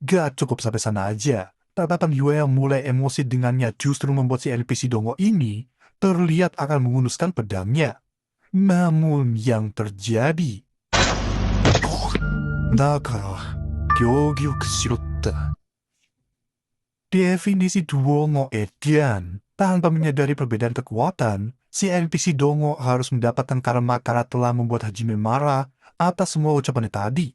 Gak cukup sampai sana aja, tatapan Yue yang mulai emosi dengannya justru membuat si NPC dongo ini terlihat akan mengunduskan pedangnya. Namun yang terjadi... Dakara, gyogyoku shirotta. Definisi Duomo Edian, tanpa menyadari perbedaan kekuatan, si NPC Dongo harus mendapatkan karma karena telah membuat Hajime marah atas semua ucapannya tadi.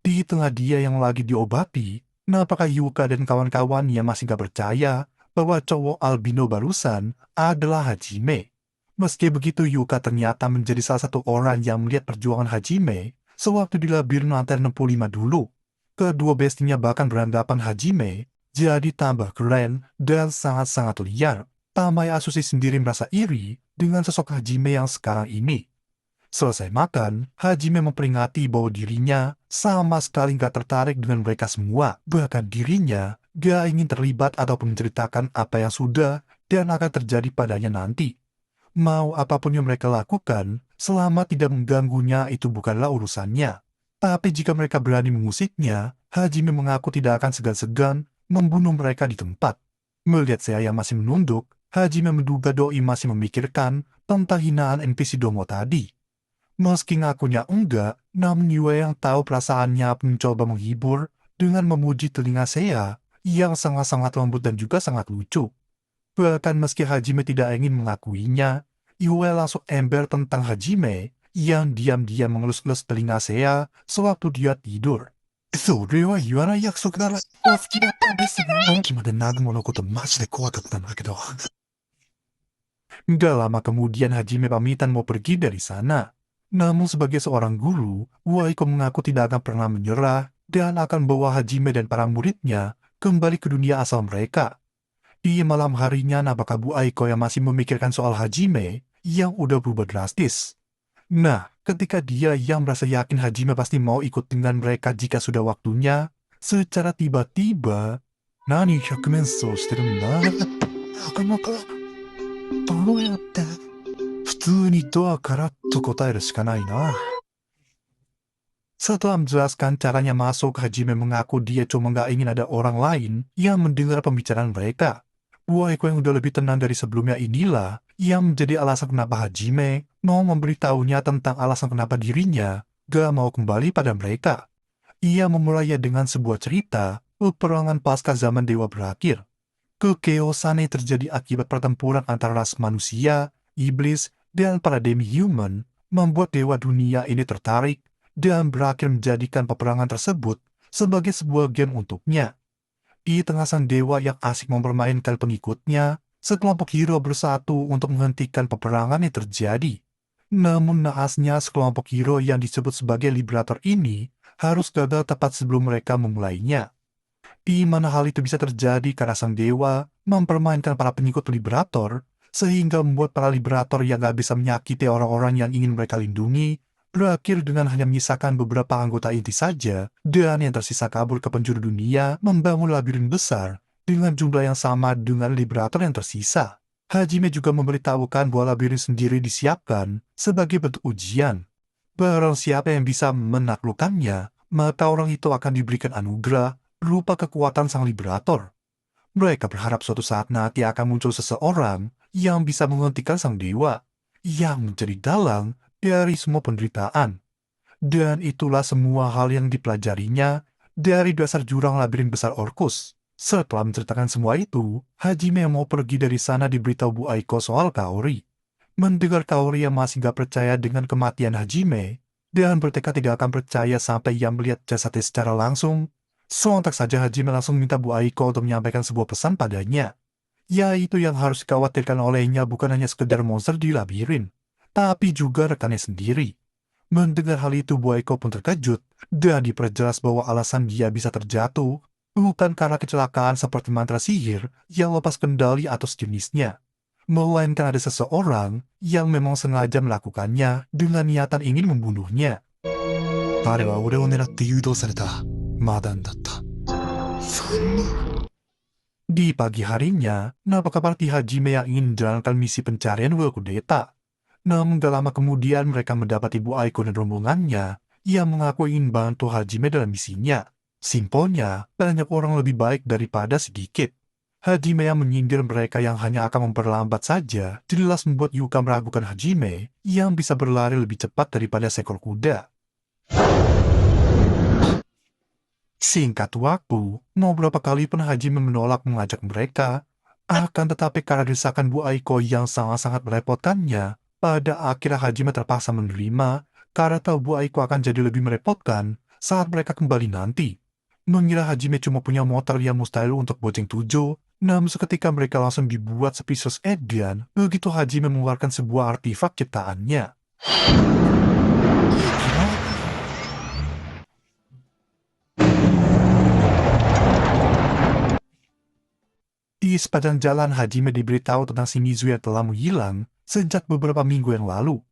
Di tengah dia yang lagi diobati, nampaknya Yuka dan kawan-kawannya masih gak percaya bahwa cowok albino barusan adalah Hajime. Meski begitu, Yuka ternyata menjadi salah satu orang yang melihat perjuangan Hajime Sewaktu di labirin lantai 65 dulu, kedua bestinya bahkan beranggapan Hajime jadi tambah keren dan sangat-sangat liar. Tamai Asushi sendiri merasa iri dengan sosok Hajime yang sekarang ini. Selesai makan, Hajime memperingati bahwa dirinya sama sekali gak tertarik dengan mereka semua. Bahkan dirinya gak ingin terlibat ataupun menceritakan apa yang sudah dan akan terjadi padanya nanti. Mau apapun yang mereka lakukan, selama tidak mengganggunya itu bukanlah urusannya. Tapi jika mereka berani mengusiknya, Hajime mengaku tidak akan segan-segan membunuh mereka di tempat. Melihat saya yang masih menunduk, Hajime menduga doi masih memikirkan tentang hinaan NPC Domo tadi. Meski ngakunya enggak, namun Yue yang tahu perasaannya mencoba menghibur dengan memuji telinga Seiya yang sangat-sangat lembut dan juga sangat lucu. Bahkan meski Hajime tidak ingin mengakuinya, Yue langsung ember tentang Hajime yang diam-diam mengelus-elus telinga Seiya sewaktu dia tidur. それは言わない約束だら、お好きだったんですが、さっきまで南雲のことマジで怖かったんだけど。Gak lama kemudian Hajime pamitan mau pergi dari sana. Namun sebagai seorang guru, Waiko mengaku tidak akan pernah menyerah dan akan bawa Hajime dan para muridnya kembali ke dunia asal mereka. Di malam harinya nampaknya Bu Aiko yang masih memikirkan soal Hajime yang udah berubah drastis. Nah, ketika dia yang merasa yakin Hajime pasti mau ikut dengan mereka jika sudah waktunya, secara tiba-tiba, Nani 100面相してるんだ。なかなか、どうやって。普通にドアからと答えるしかないな。Setelah menjelaskan caranya masuk, Hajime mengaku dia cuma gak ingin ada orang lain yang mendengar pembicaraan mereka. Waiko yang udah lebih tenang dari sebelumnya inilah yang menjadi alasan kenapa Hajime mau memberitahunya tentang alasan kenapa dirinya gak mau kembali pada mereka. Ia memulainya dengan sebuah cerita peperangan pasca zaman dewa berakhir. Kekeosan yang terjadi akibat pertempuran antara ras manusia, iblis, dan para demi-human membuat dewa dunia ini tertarik dan berakhir menjadikan peperangan tersebut sebagai sebuah game untuknya. Di tengah sang dewa yang asik mempermainkan pengikutnya, sekelompok hero bersatu untuk menghentikan peperangan yang terjadi. Namun naasnya sekelompok hero yang disebut sebagai Liberator ini harus gagal tepat sebelum mereka memulainya. Di mana hal itu bisa terjadi karena sang dewa mempermainkan para pengikut Liberator, sehingga membuat para Liberator yang gak bisa menyakiti orang-orang yang ingin mereka lindungi, berakhir dengan hanya menyisakan beberapa anggota inti saja, dan yang tersisa kabur ke penjuru dunia membangun labirin besar dengan jumlah yang sama dengan Liberator yang tersisa. Hajime juga memberitahukan bahwa labirin sendiri disiapkan sebagai bentuk ujian. Barang siapa yang bisa menaklukkannya, maka orang itu akan diberikan anugerah berupa kekuatan sang Liberator. Mereka berharap suatu saat nanti akan muncul seseorang yang bisa menghentikan sang dewa, yang menjadi dalang dari semua penderitaan. Dan itulah semua hal yang dipelajarinya dari dasar jurang labirin besar Orcus. Setelah menceritakan semua itu, Hajime yang mau pergi dari sana diberitahu Bu Aiko soal Kaori. Mendengar Kaori yang masih gak percaya dengan kematian Hajime, dan bertekad tidak akan percaya sampai ia melihat jasadnya secara langsung, sontak saja Hajime langsung minta Bu Aiko untuk menyampaikan sebuah pesan padanya. Yaitu yang harus dikhawatirkan olehnya bukan hanya sekedar monster di labirin, tapi juga rekannya sendiri. Mendengar hal itu, Bu Aiko pun terkejut dan diperjelas bahwa alasan dia bisa terjatuh bukan karena kecelakaan seperti mantra sihir yang lepas kendali atau sejenisnya, melainkan ada seseorang yang memang sengaja melakukannya dengan niatan ingin membunuhnya. 彼は俺を狙って誘導されたマダンだった。そんな。 Di pagi harinya, nampaknya parti Hajime yang ingin menjalankan misi pencarian Will Kudeta. Namun gak lama kemudian mereka mendapati Bu Aiko dan rombongannya yang mengaku ingin bantu Hajime dalam misinya. Simpelnya, banyak orang lebih baik daripada sedikit. Hajime yang menyindir mereka yang hanya akan memperlambat saja, jelas membuat Yuka meragukan Hajime yang bisa berlari lebih cepat daripada seekor kuda. Singkat waktu, beberapa kali pun Hajime menolak mengajak mereka, akan tetapi karena desakan Bu Aiko yang sangat-sangat merepotkannya, pada akhirnya Hajime terpaksa menerima, karena tahu Bu Aiko akan jadi lebih merepotkan saat mereka kembali nanti. Mengira Hajime cuma punya motor yang mustahil untuk Bojeng 7, namun seketika mereka langsung dibuat spesies Edian, begitu Hajime mengeluarkan sebuah artefak ciptaannya. Di sepanjang jalan, Hajime diberitahu tentang Shimizu yang telah menghilang sejak beberapa minggu yang lalu.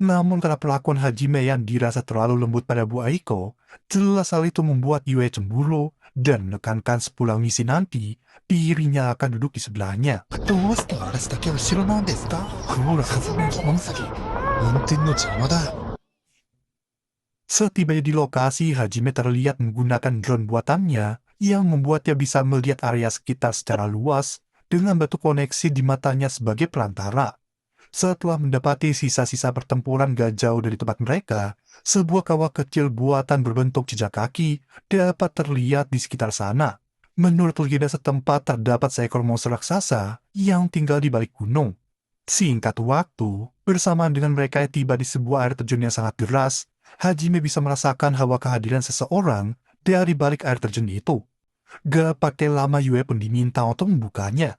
Namun karena perlakuan Hajime yang dirasa terlalu lembut pada Bu Aiko, jelas hal itu membuat Yue cemburu dan menekankan sepulang misi nanti, dirinya akan duduk di sebelahnya. どうして私だけ後ろなんですか？ほら、はずみの本先。運転の邪魔だ。 Setibanya di lokasi, Hajime terlihat menggunakan drone buatannya yang membuatnya bisa melihat area sekitar secara luas dengan batu koneksi di matanya sebagai perantara. Setelah mendapati sisa-sisa pertempuran gak jauh dari tempat mereka, sebuah kawah kecil buatan berbentuk jejak kaki dapat terlihat di sekitar sana. Menurut legenda setempat, terdapat seekor monster raksasa yang tinggal di balik gunung. Singkat waktu, bersamaan dengan mereka yang tiba di sebuah air terjun yang sangat deras, Hajime bisa merasakan hawa kehadiran seseorang dari balik air terjun itu. Gak pakai lama, Yue pun diminta untuk membukanya.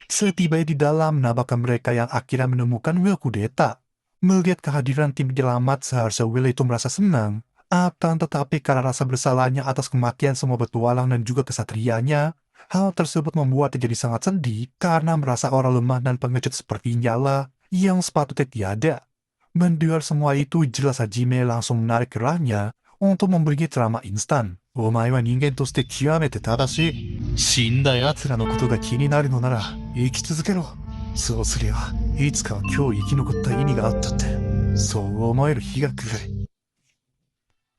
Setibanya di dalam, nampakkan mereka yang akhirnya menemukan Will Kudeta. Melihat kehadiran tim penyelamat, seharusnya Will itu merasa senang. Akan tetapi karena rasa bersalahnya atas kematian semua petualang dan juga kesatrianya, hal tersebut membuatnya jadi sangat sedih karena merasa orang lemah dan pengecut sepertinya lah yang sepatutnya tiada. Mendengar semua itu, jelas Hajime langsung menarik kerahnya untuk memberinya ceramah instan. お前は人間として極めて正しい。死んだ奴らのことが気になるのなら生き続けろ。そうすりゃいつかは今日生き残った意味があったって、そう思える日が来る。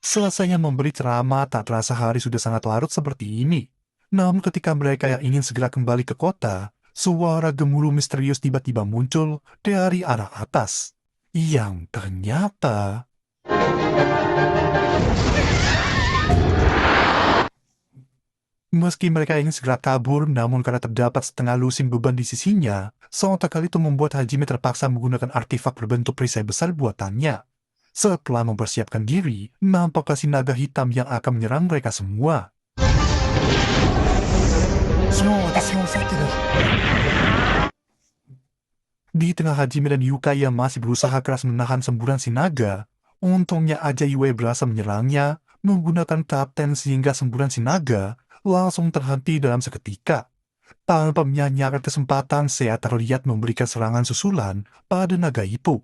Selesainya memberi ceramah, tak terasa hari sudah sangat larut seperti ini. Namun ketika mereka yang ingin segera kembali ke kota, suara gemuruh misterius tiba-tiba muncul dari arah atas. Yang ternyata... Meski mereka ingin segera kabur, namun karena terdapat setengah lusin beban di sisinya, sontak kali itu membuat Hajime terpaksa menggunakan artefak berbentuk perisai besar buatannya. Setelah mempersiapkan diri, nampaklah si naga hitam yang akan menyerang mereka semua. Di tengah Hajime dan Yuka yang masih berusaha keras menahan semburan si naga, untungnya aja Yue berhasil menyerangnya menggunakan kapten sehingga semburan si naga langsung terhenti dalam seketika. Tanpa menyanyiakan kesempatan, Seiya terlihat memberikan serangan susulan pada naga itu.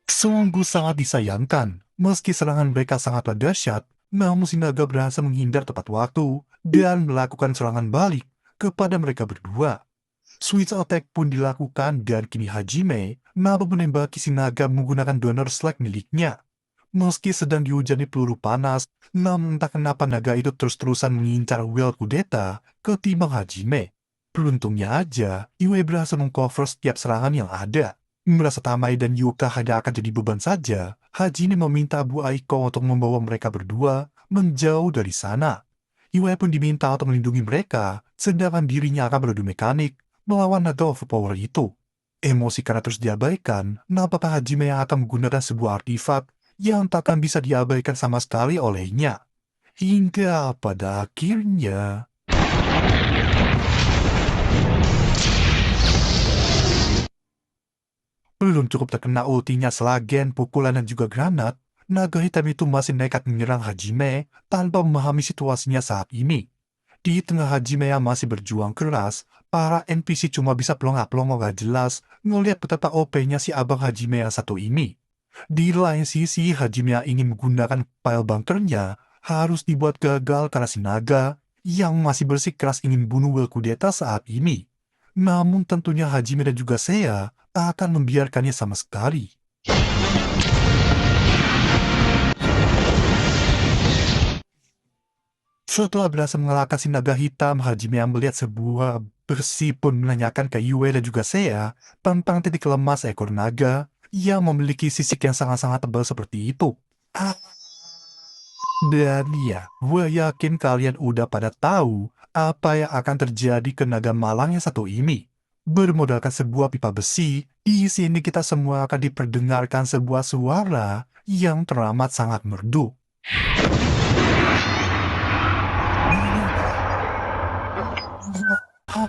Sungguh sangat disayangkan, meski serangan mereka sangatlah dahsyat, namun si naga berhasil menghindar tepat waktu dan melakukan serangan balik kepada mereka berdua. Switch attack pun dilakukan dan kini Hajime mampu menembaki si naga menggunakan donor slag miliknya. Meski sedang dihujani peluru panas, namun entah kenapa naga itu terus-terusan mengincar Will Kudeta ketimbang Hajime. Beruntungnya aja, Yue berhasil mengcover setiap serangan yang ada. Merasa Tamai dan Yuka hanya akan jadi beban saja, Hajime meminta Bu Aiko untuk membawa mereka berdua menjauh dari sana. Yue pun diminta untuk melindungi mereka, sedangkan dirinya akan beradu mekanik melawan naga overpower itu. Emosi karena terus diabaikan, nampaknya Hajime yang akan menggunakan sebuah artefak yang takkan bisa diabaikan sama sekali olehnya. Hingga pada akhirnya... Belum cukup terkena ultinya selagen, pukulan dan juga granat, naga hitam itu masih nekat menyerang Hajime tanpa memahami situasinya saat ini. Di tengah Hajime yang masih berjuang keras, para NPC cuma bisa pelongo-pelongo gak jelas ngelihat betapa OP-nya si abang Hajime yang satu ini. Di lain sisi, Hajime yang ingin menggunakan pile bunkernya harus dibuat gagal karena si naga yang masih bersikeras ingin bunuh Will Kudeta saat ini. Namun tentunya Hajime dan juga Seiya akan membiarkannya sama sekali. Setelah berhasil mengalahkan si naga hitam, Hajime yang melihat sebuah besi pun menanyakan ke Yue dan juga Seiya tentang titik lemah seekor naga yang memiliki sisik yang sangat-sangat tebal seperti itu. Dan ya, gue yakin kalian udah pada tahu apa yang akan terjadi ke naga malang yang satu ini. Bermodalkan sebuah pipa besi, di sini kita semua akan diperdengarkan sebuah suara yang teramat sangat merdu. Oh,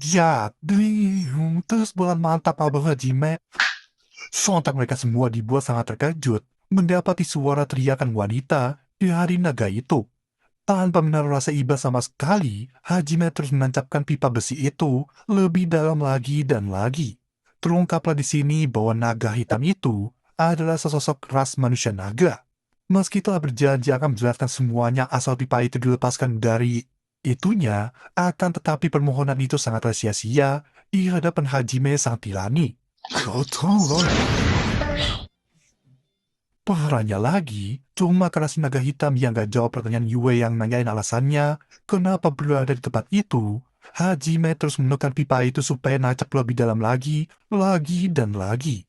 ya, terus bulan mantap Abang Hajime. Sontak mereka semua dibuat sangat terkejut mendapati suara teriakan wanita dari naga itu. Tanpa menaruh rasa iba sama sekali, Hajime terus menancapkan pipa besi itu lebih dalam lagi dan lagi. Terungkaplah di sini bahwa naga hitam itu adalah sesosok ras manusia naga. Meski telah berjanji akan menjelaskan semuanya asal pipa itu dilepaskan dari itunya, akan tetapi permohonan itu sangatlah sia-sia di hadapan Hajime sang tirani. Kau tolong. Parahnya lagi, cuma karena si naga hitam yang gak jawab pertanyaan Yue yang nanyain alasannya kenapa berada di tempat itu, Hajime terus menekan pipa itu supaya nancap lebih dalam lagi dan lagi.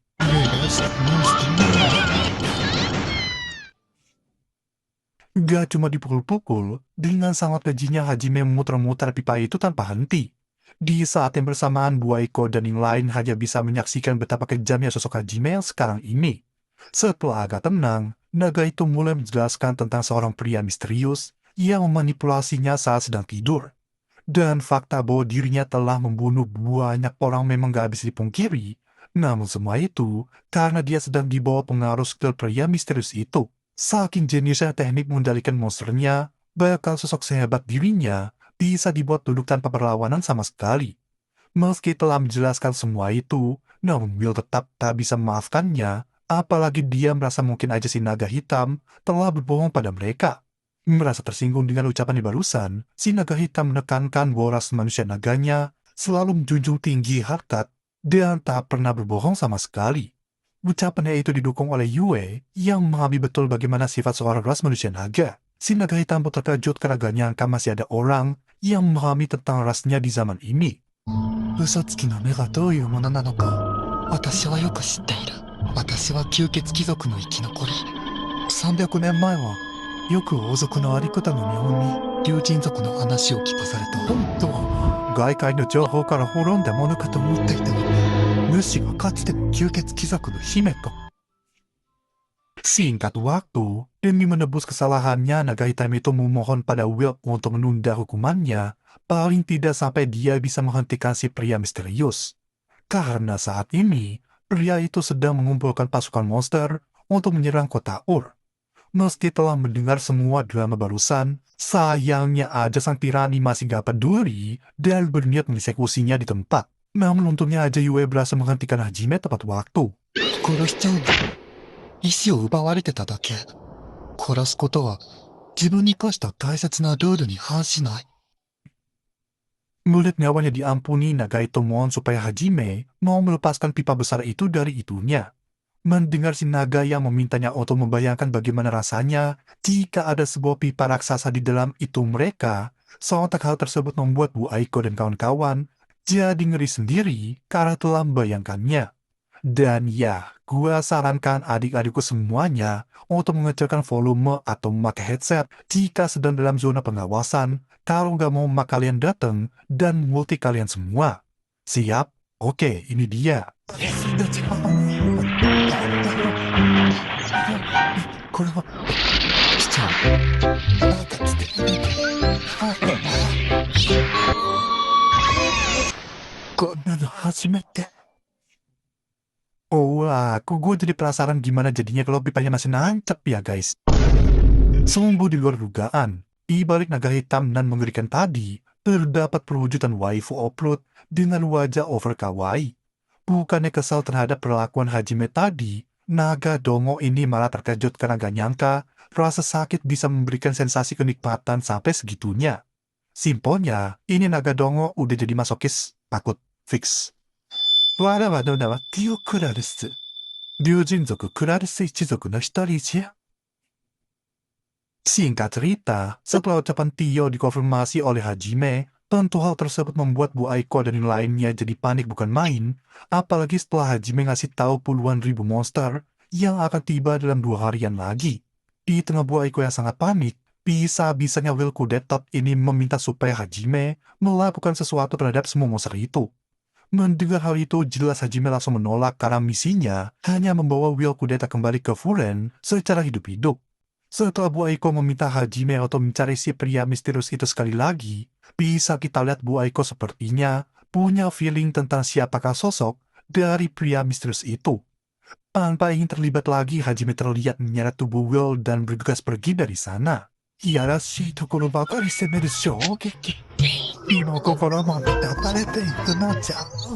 Gak cuma dipukul-pukul, dengan sangat kejinya Hajime memutar-mutar pipa itu tanpa henti. Di saat yang bersamaan, Buaiko dan yang lain hanya bisa menyaksikan betapa kejamnya sosok Hajime yang sekarang ini. Setelah agak tenang, naga itu mulai menjelaskan tentang seorang pria misterius yang memanipulasinya saat sedang tidur. Dan fakta bahwa dirinya telah membunuh banyak orang memang gak bisa dipungkiri. Namun semua itu karena dia sedang dibawa pengaruh skill pria misterius itu. Saking jeniusnya teknik mengendalikan monsternya, bakal sosok sehebat dirinya bisa dibuat duduk tanpa perlawanan sama sekali. Meski telah menjelaskan semua itu, namun Will tetap tak bisa memaafkannya, apalagi dia merasa mungkin aja si naga hitam telah berbohong pada mereka. Merasa tersinggung dengan ucapan di barusan, si naga hitam menekankan bahwa ras manusia naganya selalu menjunjung tinggi harkat dan tak pernah berbohong sama sekali. Ucapannya itu didukung oleh Yue yang memahami betul bagaimana sifat seorang ras manusia naga. Si naga hitam pun terkejut karena gak nyangka masih ada orang yang memahami tentang rasnya di zaman ini. 嘘つきの目がどういうものなのか私はよく知っている。私は吸血貴族の生き残り。300年前はよく王族のあり方の見本に竜神族の話を聞かされた。本当外界の情報から滅んだものかと思っていた。主がかつての吸血貴族の姫か。 Singkat waktu, demi menebus kesalahannya, naga hitam itu memohon pada Will untuk menunda hukumannya, paling tidak sampai dia bisa menghentikan si pria misterius. Karena saat ini, pria itu sedang mengumpulkan pasukan monster untuk menyerang kota Ur. Meski telah mendengar semua drama barusan, sayangnya aja sang tirani masih gak peduli dan berniat mengeksekusinya di tempat. Namun untungnya aja Yue berhasil menghentikan Hajime tepat waktu. 殺しちゃうんだ。意志を奪われてただけ。殺すことは自分に課した大切なルールに反しない。 Melihat nyawanya diampuni, naga itu mohon supaya Hajime mau melepaskan pipa besar itu dari itunya. Mendengar si naga yang memintanya untuk membayangkan bagaimana rasanya jika ada sebuah pipa raksasa di dalam itu mereka, sontak hal tersebut membuat Bu Aiko dan kawan-kawan jadi ngeri sendiri karena telah membayangkannya. Dan ya, gua sarankan adik-adikku semuanya untuk mengecilkan volume atau memakai headset jika sedang dalam zona pengawasan kalau nggak mau emak kalian datang dan multi kalian semua. Siap? Oke, ini dia. これは来ちゃう。なんか来て。こんなの初めて。 Oh, aku gue jadi penasaran gimana jadinya kalau pipanya masih nancep ya guys. Sungguh di luar dugaan, di balik naga hitam dan mengerikan tadi, terdapat perwujudan waifu upload dengan wajah over kawaii. Bukannya kesal terhadap perlakuan Hajime tadi, naga dongo ini malah terkejut karena gak nyangka rasa sakit bisa memberikan sensasi kenikmatan sampai segitunya. Simpelnya, ini naga dongo udah jadi masokis, takut, fix. わらわの名はティオ・クラルス。竜神族クラルス一族の一人じゃ。Singkat cerita, setelah ucapan Tio dikonfirmasi oleh Hajime, tentu hal tersebut membuat Bu Aiko dan yang lainnya jadi panik bukan main, apalagi setelah Hajime ngasih tahu puluhan ribu monster yang akan tiba dalam 2 harian lagi. Di tengah Bu Aiko yang sangat panik, bisa-bisanya Will Kudetot ini meminta supaya Hajime melakukan sesuatu terhadap semua monster itu. Mendengar hal itu, jelas Hajime langsung menolak karena misinya hanya membawa Will Kudeta kembali ke Furen secara hidup-hidup. Setelah Bu Aiko meminta Hajime untuk mencari si pria misterius itu sekali lagi, bisa kita lihat Bu Aiko sepertinya punya feeling tentang siapakah sosok dari pria misterius itu. Tanpa ingin terlibat lagi, Hajime terlihat menyeret tubuh Will dan bergegas pergi dari sana. Yarashii tokoro bakari semeru shougeki. Ino kokoro mo tatarete ikunacau.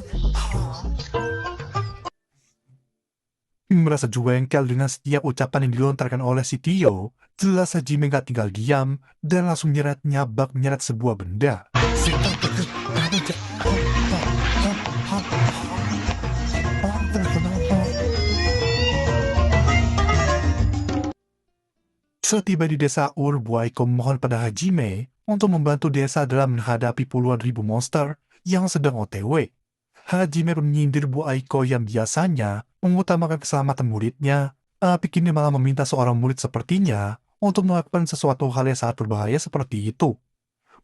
Merasa jengkel dengan setiap ucapan yang dilontarkan oleh si Tio, jelas Hajime gak tinggal diam dan langsung nyeret sebuah benda. Setiba di desa Ur, Bu Aiko memohon pada Hajime untuk membantu desa dalam menghadapi puluhan ribu monster yang sedang OTW. Hajime menyindir Bu Aiko yang biasanya mengutamakan keselamatan muridnya, tapi kini malah meminta seorang murid sepertinya untuk melakukan sesuatu hal yang sangat berbahaya seperti itu.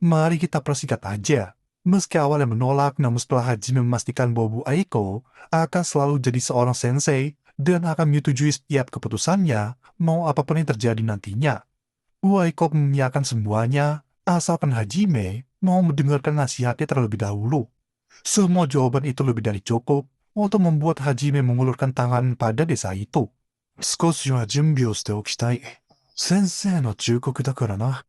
Mari kita persingkat aja. Meski awalnya menolak, namun setelah Hajime memastikan bahwa Bu Aiko akan selalu jadi seorang sensei dan akan menyetujui setiap keputusannya, mau apapun yang terjadi nantinya. Bu Aiko mengiyakan semuanya, asalkan Hajime mau mendengarkan nasihatnya terlebih dahulu. Semua jawaban itu lebih dari cukup untuk membuat Hajime mengulurkan tangan pada desa itu. Skoshi wa junbi o shite okitai. Sensei no jukoku dakara na.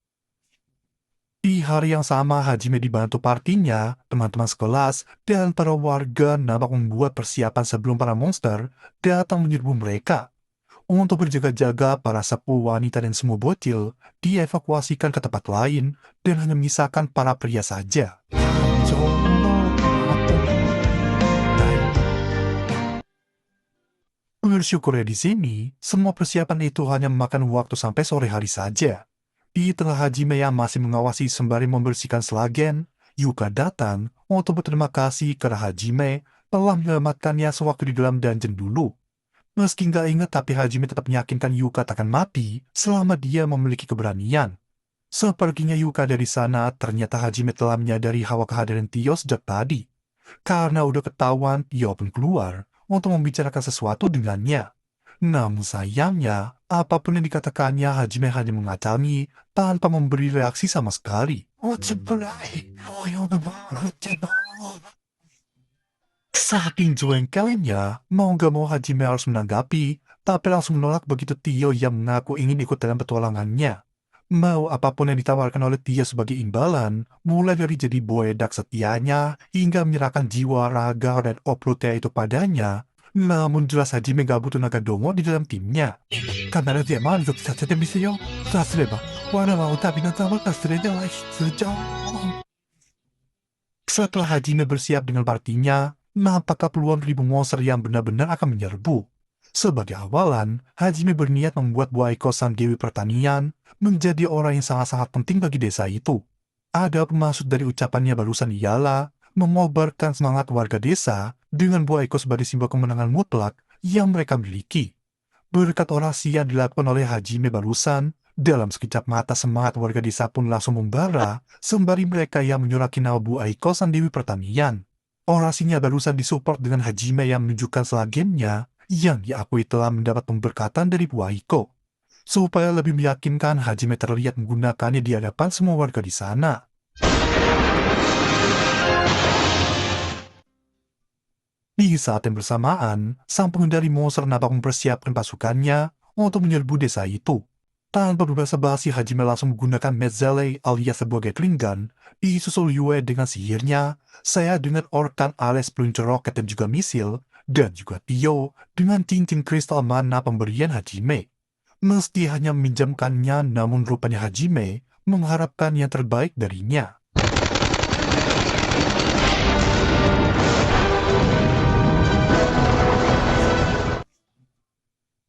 Di hari yang sama, Hajime dibantu partinya, teman-teman sekelas, dan para warga nampak membuat persiapan sebelum para monster datang menyerbu mereka. Untuk berjaga-jaga, para sepuh, wanita, dan semua bocil dievakuasikan ke tempat lain dan hanya menyisakan para pria saja. Bersyukur di sini, semua persiapan itu hanya memakan waktu sampai sore hari saja. Di tengah Hajime yang masih mengawasi sembari membersihkan selagen, Yuka datang untuk berterima kasih karena Hajime telah menyelamatkannya sewaktu di dalam dungeon dulu. Meski nggak ingat, tapi Hajime tetap meyakinkan Yuka takkan mati selama dia memiliki keberanian. Sepertinya Yuka dari sana, ternyata Hajime telah menyadari hawa kehadiran Tio sejak tadi. Karena udah ketahuan, Tio pun keluar untuk membicarakan sesuatu dengannya. Namun sayangnya, apapun yang dikatakannya, Hajime hanya mengacangi tanpa memberi reaksi sama sekali. Saking jengkelnya, mau gak mau Hajime harus menanggapi, tapi langsung menolak begitu Tio yang mengaku ingin ikut dalam petualangannya. Mau apapun yang ditawarkan oleh Tio sebagai imbalan, mulai dari jadi boedak setianya, hingga menyerahkan jiwa, raga, dan oplutnya itu padanya. Namun jelas Hajime gak butuh naga dongo di dalam timnya. Karena dia manzuk sasete miseyo, sasureba, wana wa utabi no zama kasureda wa hitsujou. Setelah Hajime bersiap dengan partinya, nampaknya puluhan ribu monster yang benar-benar akan menyerbu. Sebagai awalan, Hajime berniat membuat Bu Aiko sang dewi pertanian menjadi orang yang sangat-sangat penting bagi desa itu. Ada maksud dari ucapannya barusan ialah mengobarkan semangat warga desa dengan Bu Aiko sebagai simbol kemenangan mutlak yang mereka miliki. Berkat orasi yang dilakukan oleh Hajime barusan, dalam sekejap mata semangat warga desa pun langsung membara, sembari mereka yang menyuraki nama Bu Aiko sang dewi pertanian. Orasinya barusan disupport dengan Hajime yang menunjukkan selagennya yang diakui telah mendapat pemberkatan dari Bu Aiko. Supaya lebih meyakinkan, Hajime terlihat menggunakannya di hadapan semua warga di sana. Di saat yang bersamaan, sang pengendali monster nampak mempersiapkan pasukannya untuk menyerbu desa itu. Tanpa berbasa-basi, Hajime langsung menggunakan Metzele alias sebuah Gatling gun, disusul Yue dengan sihirnya, saya dengan Orkan alias peluncur roket dan juga misil, dan juga Tio dengan cincin kristal mana pemberian Hajime. Meski hanya meminjamkannya, namun rupanya Hajime mengharapkan yang terbaik darinya.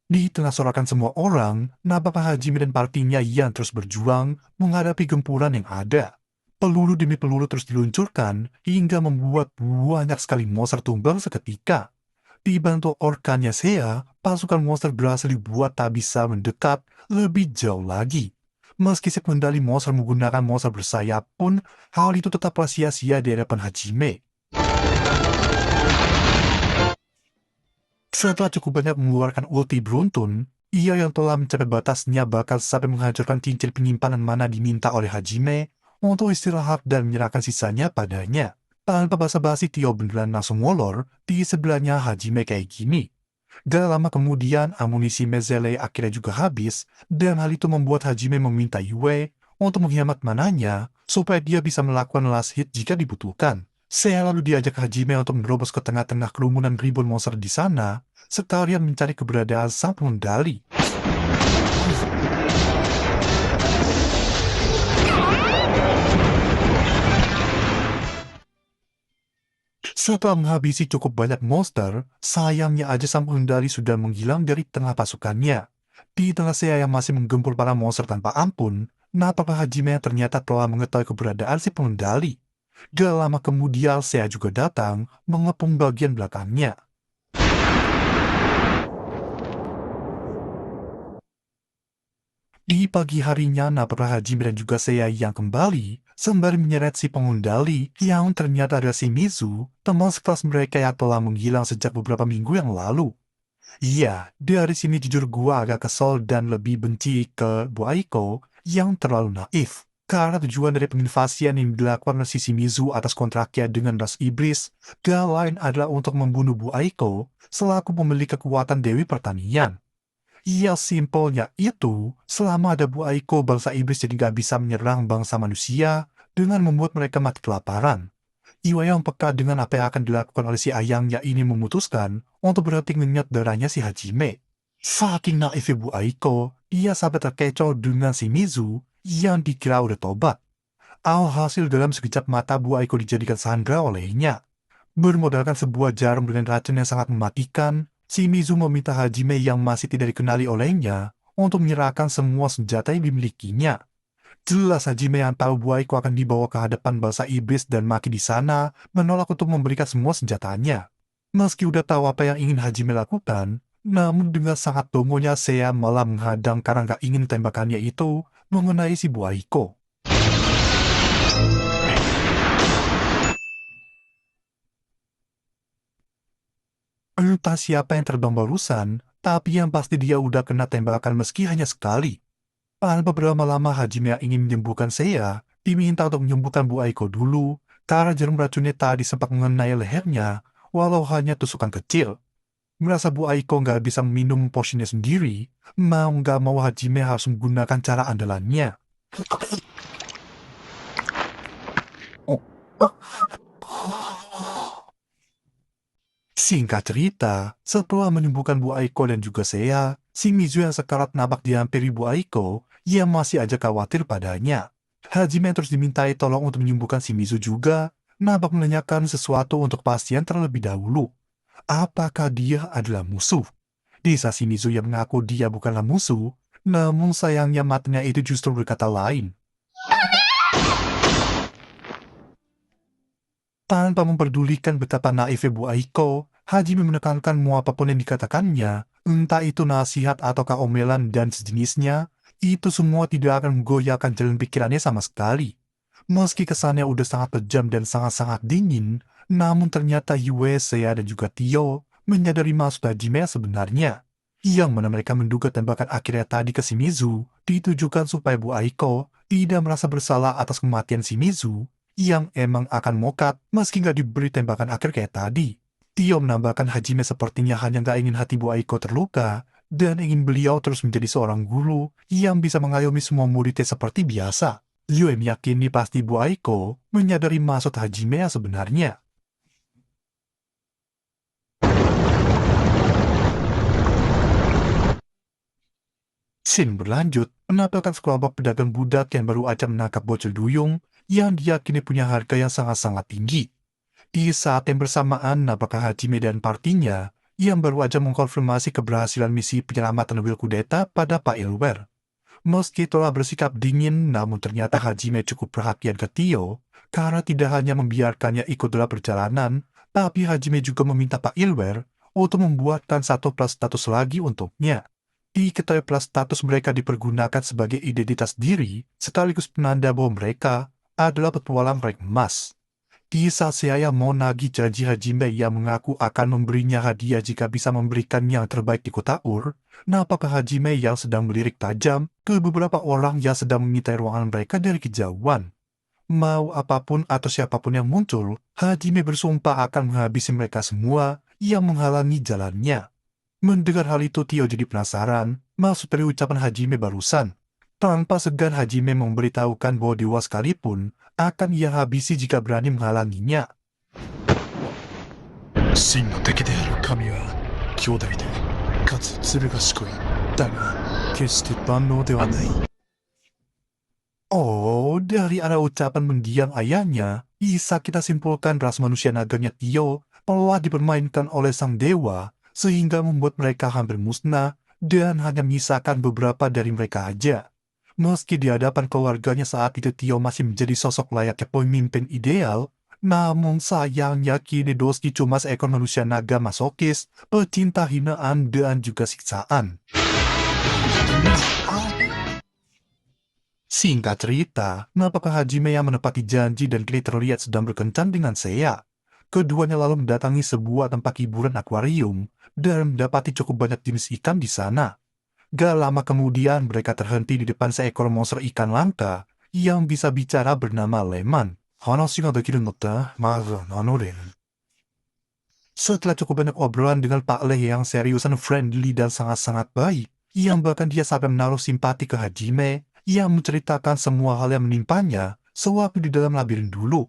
Di tengah sorakan semua orang, nampak Hajime dan partinya yang terus berjuang menghadapi gempuran yang ada. Peluru demi peluru terus diluncurkan hingga membuat banyak sekali monster tumbang seketika. Dibantu orkannya Seiya, pasukan monster berhasil dibuat tak bisa mendekat lebih jauh lagi. Meski si pengendali monster menggunakan monster bersayap pun, hal itu tetaplah sia-sia di hadapan Hajime. Setelah cukup banyak mengeluarkan ulti beruntun, ia yang telah mencapai batasnya bakal sampai menghancurkan cincin penyimpanan mana diminta oleh Hajime untuk istirahat dan menyerahkan sisanya padanya. Tanpa basa-basi, Tio beneran langsung molor di sebelahnya Hajime kayak gini. Gak lama kemudian, amunisi Mezele akhirnya juga habis, dan hal itu membuat Hajime meminta Yue untuk menghemat mananya supaya dia bisa melakukan last hit jika dibutuhkan. Saya lalu diajak Hajime untuk menerobos ke tengah-tengah kerumunan ribuan monster di sana, sekalian mencari keberadaan sang pengendali. Setelah menghabisi cukup banyak monster, sayangnya aja sang pengendali sudah menghilang dari tengah pasukannya. Di tengah saya yang masih menggempur para monster tanpa ampun, nampaknya Hajime ternyata telah mengetahui keberadaan si pengendali. Gak lama kemudian, saya juga datang mengepung bagian belakangnya. Di pagi harinya, nampaknya Hajime dan juga saya yang kembali sembari menyeret si pengendali yang ternyata adalah si Mizu, teman sekelas mereka yang telah menghilang sejak beberapa minggu yang lalu. Iya, dari sini jujur gua agak kesel dan lebih benci ke Bu Aiko yang terlalu naif. Karena tujuan dari penginvasian yang dilakukan oleh si Mizu atas kontraknya dengan ras iblis, gak lain adalah untuk membunuh Bu Aiko selaku pemilik kekuatan Dewi Pertanian. Iya, simpelnya itu, selama ada Bu Aiko, bangsa iblis jadi gak bisa menyerang bangsa manusia dengan membuat mereka mati kelaparan. Iwa yang peka dengan apa yang akan dilakukan oleh si ayangnya ini memutuskan untuk berhenti ngenyot darahnya si Hajime. Saking naifnya Bu Aiko, ia sampai terkecoh dengan si Mizu yang dikira udah tobat. Alhasil dalam sekejap mata Bu Aiko dijadikan sandra olehnya. Bermodalkan sebuah jarum dengan racun yang sangat mematikan, si Mizu meminta Hajime yang masih tidak dikenali olehnya untuk menyerahkan semua senjata yang dimilikinya. Jelas Hajime yang tahu Bu Aiko akan dibawa ke hadapan bangsa iblis dan maki di sana menolak untuk memberikan semua senjatanya. Meski udah tahu apa yang ingin Hajime lakukan, namun dengan sangat dongonya saya malah menghadang karena gak ingin tembakannya itu mengenai si Bu Aiko. Entah siapa yang terbang barusan, tapi yang pasti dia udah kena tembakan meski hanya sekali. Tanpa beberapa lama Hajime yang ingin menyembuhkan saya, diminta untuk menyembuhkan Bu Aiko dulu, karena jarum racunnya tadi sempat mengenai lehernya, walau hanya tusukan kecil. Merasa Bu Aiko nggak bisa minum potionnya sendiri, mau nggak mau Hajime harus menggunakan cara andalannya. Singkat cerita, setelah menyembuhkan Bu Aiko dan juga saya, si Mizu yang sekarat nampak dihampiri Bu Aiko, ia masih aja khawatir padanya. Hajime terus dimintai tolong untuk menyembuhkan si Mizu juga, nampak menanyakan sesuatu untuk pasien terlebih dahulu. Apakah dia adalah musuh? Di saat si Mizu yang mengaku dia bukanlah musuh, namun sayangnya matanya itu justru berkata lain. Tanpa memperdulikan betapa naifnya Bu Aiko, Hajime menekankan mau apapun yang dikatakannya, entah itu nasihat ataukah omelan dan sejenisnya, itu semua tidak akan menggoyahkan jalan pikirannya sama sekali. Meski kesannya udah sangat kejam dan sangat-sangat dingin, namun ternyata Yue, Seiya, dan juga Tio menyadari maksud Hajime sebenarnya. Yang mana mereka menduga tembakan akhirnya tadi ke Shimizu ditujukan supaya Bu Aiko tidak merasa bersalah atas kematian Shimizu, yang emang akan mokat meski nggak diberi tembakan akhir kayak tadi. Tio menambahkan Hajime sepertinya hanya nggak ingin hati Bu Aiko terluka, dan ingin beliau terus menjadi seorang guru yang bisa mengayomi semua muridnya seperti biasa. Yue meyakini pasti Bu Aiko menyadari maksud Hajime yang sebenarnya. Scene berlanjut, menampilkan sekelompok pedagang budak yang baru aja menangkap bocil duyung yang diyakini punya harga yang sangat-sangat tinggi. Di saat yang bersamaan, nampaknya Hajime dan partinya yang baru aja mengkonfirmasi keberhasilan misi penyelamatan mobil kudeta pada Pak Ilwer. Meski telah bersikap dingin, namun ternyata Hajime cukup perhatian ke Tio, karena tidak hanya membiarkannya ikut dalam perjalanan, tapi Hajime juga meminta Pak Ilwer untuk membuatkan satu plus status lagi untuknya. Diketahui plus status mereka dipergunakan sebagai identitas diri, sekaligus penanda bahwa mereka adalah petualang rank emas. Di saat saya mau nagih janji Hajime yang mengaku akan memberinya hadiah jika bisa memberikan yang terbaik di kota Ur, nampaknya Hajime yang sedang melirik tajam ke beberapa orang yang sedang mengintai ruangan mereka dari kejauhan. Mau apapun atau siapapun yang muncul, Hajime bersumpah akan menghabisi mereka semua yang menghalangi jalannya. Mendengar hal itu, Tio jadi penasaran maksud dari ucapan Hajime barusan. Tanpa segan Hajime memberitahukan bahwa dewa sekalipun akan ia habisi jika berani menghalanginya. 真の敵である神は兄弟でかつずる賢い。だが決して万能ではない。 Oh, dari arah ucapan mendiang ayahnya, bisa kita simpulkan ras manusia naganya Tio telah dipermainkan oleh sang dewa sehingga membuat mereka hampir musnah dan hanya menyisakan beberapa dari mereka aja. Meski di hadapan keluarganya saat itu Tio masih menjadi sosok layaknya pemimpin ideal, namun sayangnya kini Doski cuma seekor manusia naga masokis, pecinta hinaan dan juga siksaan. Singkat cerita, nampaknya Hajime yang menepati janji dan kini terlihat sedang berkencan dengan Seiya. Keduanya lalu mendatangi sebuah tempat hiburan akuarium dan mendapati cukup banyak jenis ikan di sana. Gak lama kemudian mereka terhenti di depan seekor monster ikan langka yang bisa bicara bernama Leman. Hanashi ga dekiru no da, mazu nanoren. Setelah cukup banyak obrolan dengan Pak Le yang seriusan friendly dan sangat-sangat baik, yang bahkan dia sampai menaruh simpati ke Hajime, yang menceritakan semua hal yang menimpanya sewaktu di dalam labirin dulu.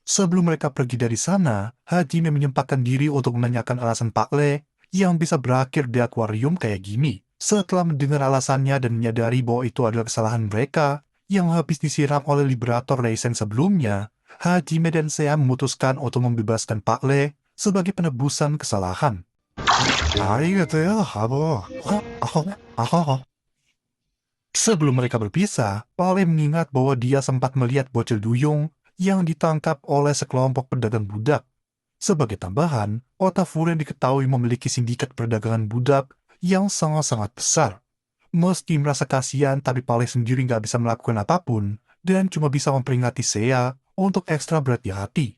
Sebelum mereka pergi dari sana, Hajime menyempatkan diri untuk menanyakan alasan Pak Le yang bisa berakhir di akuarium kayak gini. Setelah mendengar alasannya dan menyadari bahwa itu adalah kesalahan mereka yang habis disiram oleh Liberator Reisen sebelumnya, Hajime dan Seiya memutuskan untuk membebaskan Pak Le sebagai penebusan kesalahan. Arigato ya, Habo. Sebelum mereka berpisah, Pak Le mengingat bahwa dia sempat melihat bocil duyung yang ditangkap oleh sekelompok pedagang budak. Sebagai tambahan, Otafuren diketahui memiliki sindikat perdagangan budak yang sangat-sangat besar. Meski merasa kasihan, tapi Pak Le sendiri nggak bisa melakukan apapun dan cuma bisa memperingati Seiya untuk ekstra berhati-hati.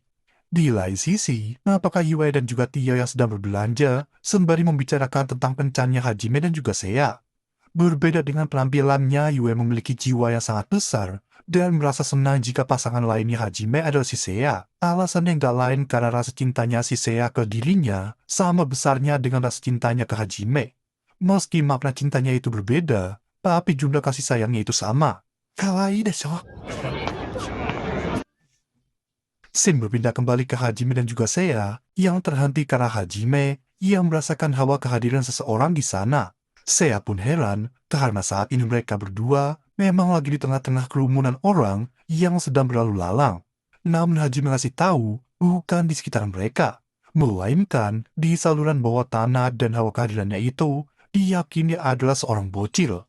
Di lain sisi, apakah Yue dan juga Tio yang sedang berbelanja sembari membicarakan tentang kencannya Hajime dan juga Seiya. Berbeda dengan penampilannya, Yue memiliki jiwa yang sangat besar dan merasa senang jika pasangan lainnya Hajime adalah si Seiya. Alasannya nggak lain karena rasa cintanya si Seiya ke dirinya sama besarnya dengan rasa cintanya ke Hajime. Meski makna cintanya itu berbeda, tapi jumlah kasih sayangnya itu sama. Kawaii desho. Scene berpindah kembali ke Hajime dan juga Seiya yang terhenti karena Hajime yang merasakan hawa kehadiran seseorang di sana. Seiya pun heran karena saat ini mereka berdua memang lagi di tengah-tengah kerumunan orang yang sedang berlalu lalang. Namun Hajime ngasih tahu bukan di sekitar mereka, melainkan di saluran bawah tanah dan hawa kehadirannya itu diyakini adalah seorang bocil.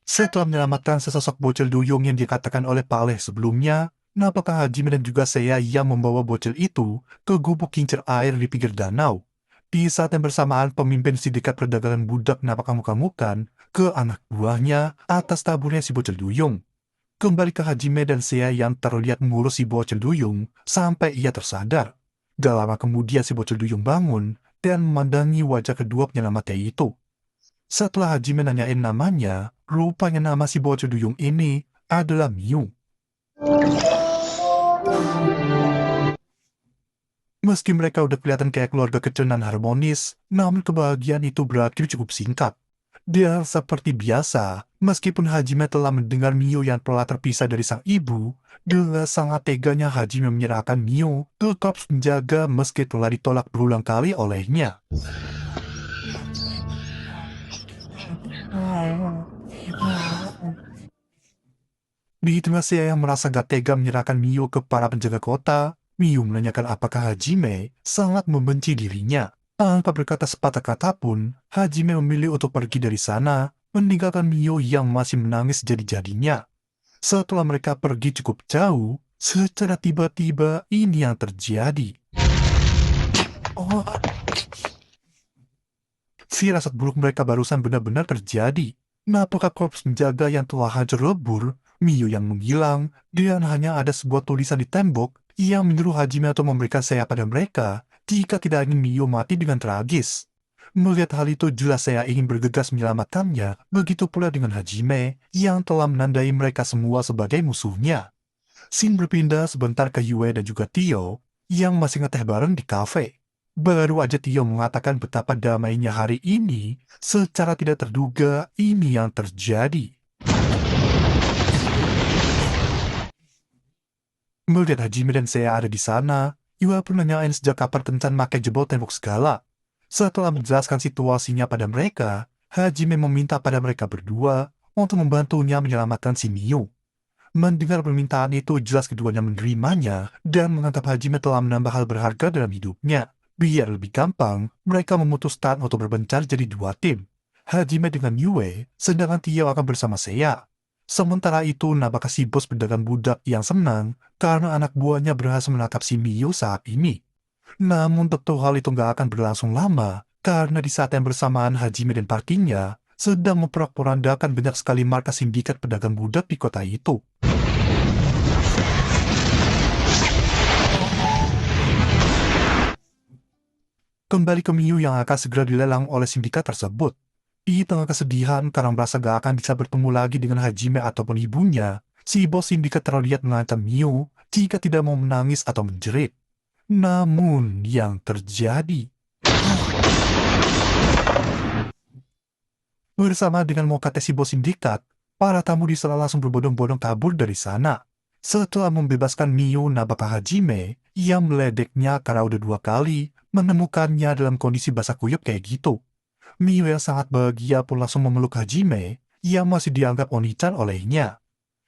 Setelah menyelamatkan sesosok bocil duyung yang dikatakan oleh Pak Le sebelumnya, nampaknya Hajime dan juga Seiya yang membawa bocil itu ke gubuk kincir air di pinggir danau. Di saat yang bersamaan, pemimpin sindikat perdagangan budak nampaknya muka-mukan ke anak buahnya atas taburnya si bocil duyung. Kembali ke Hajime dan Seiya yang terlihat mengurus si bocil duyung sampai ia tersadar. Gak lama kemudian si bocil duyung bangun dan memandangi wajah kedua penyelamatnya itu. Setelah Hajime nanyain namanya, rupanya nama si bocil duyung ini adalah Miu. Meski mereka udah kelihatan kayak keluarga kecil dan harmonis, namun kebahagiaan itu berakhir cukup singkat. Dan seperti biasa, meskipun Hajime telah mendengar Miu yang telah terpisah dari sang ibu, dengan sangat teganya Hajime menyerahkan Miu ke korps penjaga meski telah ditolak berulang kali olehnya. Di tengah Seiya yang merasa gak tega menyerahkan Miu ke para penjaga kota, Miu menanyakan apakah Hajime sangat membenci dirinya. Tanpa berkata sepatah kata pun, Hajime memilih untuk pergi dari sana, meninggalkan Miu yang masih menangis jadi-jadinya. Setelah mereka pergi cukup jauh, secara tiba-tiba ini yang terjadi. Firasat buruk mereka barusan benar-benar terjadi. Apakah korps penjaga yang telah hancur lebur, Miyu yang menghilang, dan hanya ada sebuah tulisan di tembok yang menyuruh Hajime untuk memberikan saya pada mereka jika tidak ingin Miyu mati dengan tragis. Melihat hal itu jelas saya ingin bergegas menyelamatkannya, begitu pula dengan Hajime yang telah menandai mereka semua sebagai musuhnya. Scene berpindah sebentar ke Yue dan juga Tio yang masih ngeteh bareng di kafe. Baru aja Tio mengatakan betapa damainya hari ini, secara tidak terduga ini yang terjadi. Melihat Hajime dan saya ada di sana, Yue pun nanyain sejak kapan kencan pakai jebol tembok segala. Setelah menjelaskan situasinya pada mereka, Hajime meminta pada mereka berdua untuk membantunya menyelamatkan si Miyu. Mendengar permintaan itu, jelas keduanya menerimanya dan menganggap Hajime telah menambah hal berharga dalam hidupnya. Biar lebih gampang, mereka memutuskan untuk berbencar jadi dua tim. Hajime dengan Yue, sedangkan Tio akan bersama Seiya. Sementara itu, Nabaka si bos pedagang budak yang senang karena anak buahnya berhasil menangkap si Miyu saat ini. Namun tentu hal itu nggak akan berlangsung lama, karena di saat yang bersamaan Hajime dan partinya sedang memporak-porandakan banyak sekali markas sindikat pedagang budak di kota itu. Kembali ke Miyu yang akan segera dilelang oleh sindikat tersebut. Di tengah kesedihan karena merasa gak akan bisa bertemu lagi dengan Hajime ataupun ibunya, si bos sindikat terlihat mengancam Miyu jika tidak mau menangis atau menjerit. Namun yang terjadi... Bersama dengan Mokate si bos sindikat, para tamu di sana langsung berbondong-bondong kabur dari sana. Setelah membebaskan Miyu, Nabaka Hajime yang meledeknya karena udah 2 kali menemukannya dalam kondisi basah kuyup kayak gitu. Miyu yang sangat bahagia pun langsung memeluk Hajime yang masih dianggap Oni-chan olehnya.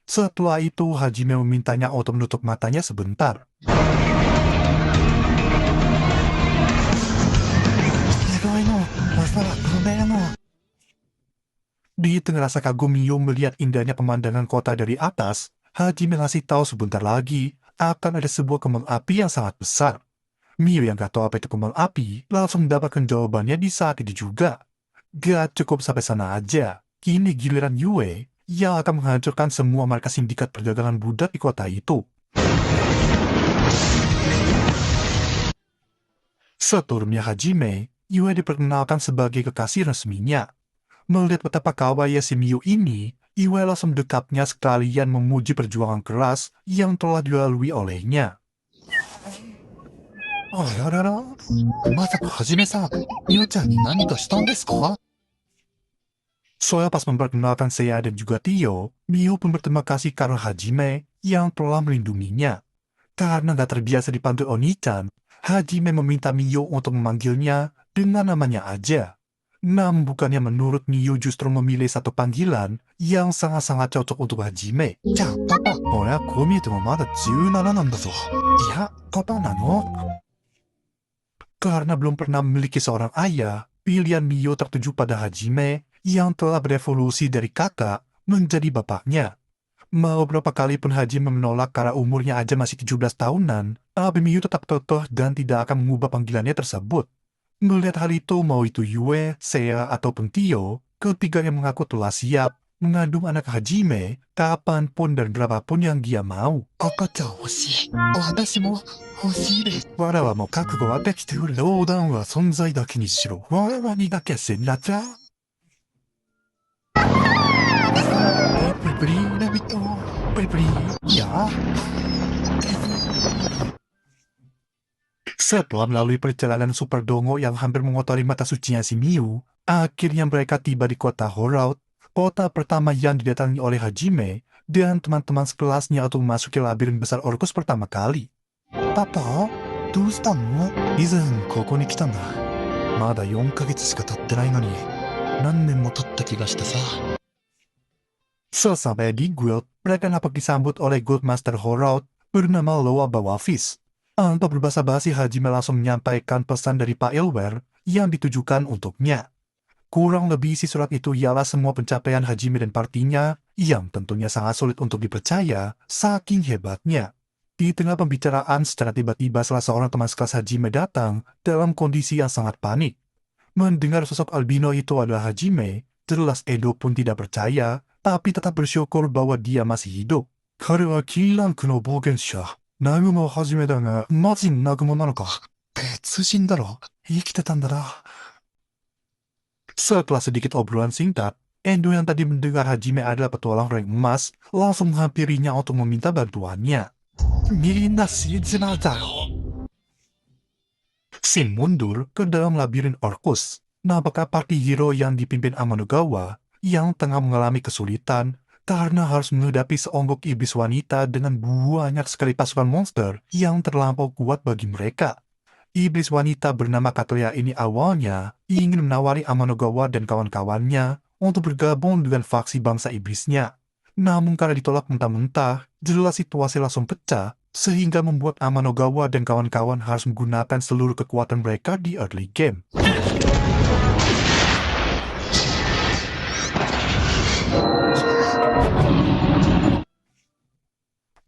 Setelah itu, Hajime memintanya untuk menutup matanya sebentar. Di tengah rasa kagum Miyu melihat indahnya pemandangan kota dari atas, Hajime ngasih tahu sebentar lagi akan ada sebuah kembang api yang sangat besar. Miyu yang gak tahu apa itu kembang api langsung mendapatkan jawabannya di saat itu juga. Gak cukup sampai sana aja, kini giliran Yue yang akan menghancurkan semua markas sindikat perdagangan budak di kota itu. Seturunnya Hajime, Yue diperkenalkan sebagai kekasih resminya. Melihat betapa kawaii si Miyu ini, Yue langsung mendekapnya sekalian memuji perjuangan keras yang telah dilalui olehnya. Soalnya pas memperkenalkan Seiya dan juga Tio, Miyu pun berterima kasih karena Hajime yang telah melindunginya. Karena gak terbiasa dipanggil Oni-chan, Hajime meminta Miyu untuk memanggilnya dengan namanya aja. Namun bukannya menurut Miyu justru memilih satu panggilan yang sangat-sangat cocok untuk Hajime. Ja, papa, ora ko miete mo mada 17 nandazo. Ya, papa nano? Karena belum pernah memiliki seorang ayah, pilihan Miyu tertuju pada Hajime yang telah berevolusi dari kakak menjadi bapaknya. Mau berapa kali pun Hajime menolak karena umurnya aja masih 17 tahunan, tapi Miyu tetap kekeh dan tidak akan mengubah panggilannya tersebut. Melihat hal itu, mau itu Yue, Seiya, ataupun Tio, ketiganya mengaku telah siap mengandung anak Hajime kapanpun dan berapapun yang dia mau. Akachan hoshii. Watashi mo hoshii desu. Wara wa mo kakugo wa dekite uru. Doudan wa sonzai dake ni shiro. Wara wa ni dake senracha. Beri, Nabito. Beri, ya. Setelah melalui perjalanan super dongo yang hampir mengotori mata sucinya si Miyu, akhirnya mereka tiba di kota Horaut, kota pertama yang didatangi oleh Hajime dan teman-teman sekelasnya untuk memasuki labirin besar Orcus pertama kali. Papa, doushita no? Izen koko ni kita nda. Mada 4 kagetsu shika tatte nai no ni, nannen mo tatta kiga shita sa. Sesampai di guild, mereka dapat disambut oleh Guildmaster Horaut bernama Loa Bawafis. Untuk berbahasa basi, Hajime langsung menyampaikan pesan dari Pak Elwer yang ditujukan untuknya. Kurang lebih isi surat itu ialah semua pencapaian Hajime dan partinya yang tentunya sangat sulit untuk dipercaya saking hebatnya. Di tengah pembicaraan, secara tiba-tiba salah seorang teman sekelas Hajime datang dalam kondisi yang sangat panik. Mendengar sosok albino itu adalah Hajime, Jelas Endo pun tidak percaya, tapi tetap bersyukur bahwa dia masih hidup. 彼は金ランクの冒険者。ナグモをはじめだが、マジナグモなのか。別人だろ。生きてたんだな。Setelah sedikit obrolan singkat, Endo yang tadi mendengar Hajime adalah petualang rank emas, langsung menghampirinya untuk meminta bantuannya. Minna shinjina daro. Shin mundur ke dalam labirin Orcus. Nampaknya party hero yang dipimpin Amanogawa yang tengah mengalami kesulitan karena harus menghadapi seonggok iblis wanita dengan banyak sekali pasukan monster yang terlampau kuat bagi mereka. Iblis wanita bernama Katoya ini awalnya ingin menawari Amanogawa dan kawan-kawannya untuk bergabung dengan faksi bangsa iblisnya. Namun karena ditolak mentah-mentah, jelas situasi langsung pecah, sehingga membuat Amanogawa dan kawan-kawan harus menggunakan seluruh kekuatan mereka di early game.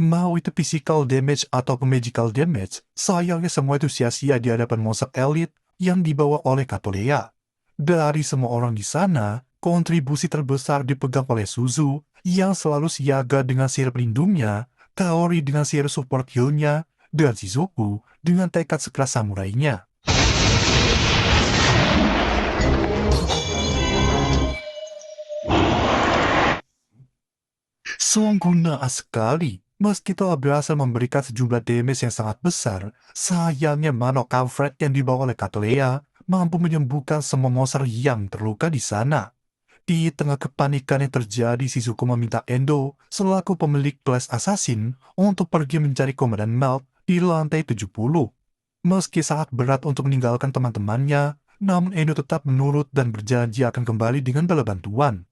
Mau itu physical damage atau magical damage, sayangnya semua itu sia-sia di hadapan monster elit yang dibawa oleh Katoleya. Dari semua orang di sana, kontribusi terbesar dipegang oleh Suzu yang selalu siaga dengan sihir pelindungnya, Kaori dengan sihir support heal-nya, dan Shizuku dengan tekad sekeras samurainya. Sungguh naas sekali. Meski telah berhasil memberikan sejumlah damage yang sangat besar, sayangnya Manok Kampret yang dibawa oleh Katoleya mampu menyembuhkan semua monster yang terluka di sana. Di tengah kepanikan yang terjadi, Shizuku meminta Endo selaku pemilik kelas assassin untuk pergi mencari Komandan Melt di lantai 70. Meski sangat berat untuk meninggalkan teman-temannya, namun Endo tetap menurut dan berjanji akan kembali dengan bala bantuan.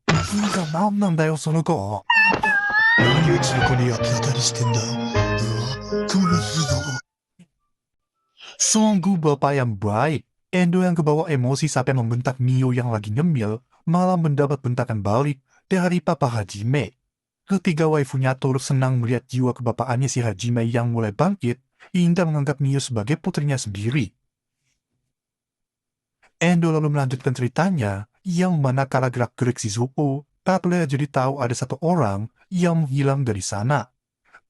Sungguh bapak yang baik. Endo yang kebawa emosi sampai membentak Mio yang lagi nyemil, malah mendapat bentakan balik dari Papa Hajime. Ketiga waifunya turut senang melihat jiwa kebapaannya si Hajime yang mulai bangkit, hingga menganggap Mio sebagai putrinya sendiri. Endo lalu melanjutkan ceritanya, yang mana kala gerak-gerik Shizuku, Katoleya jadi tahu ada satu orang yang menghilang dari sana.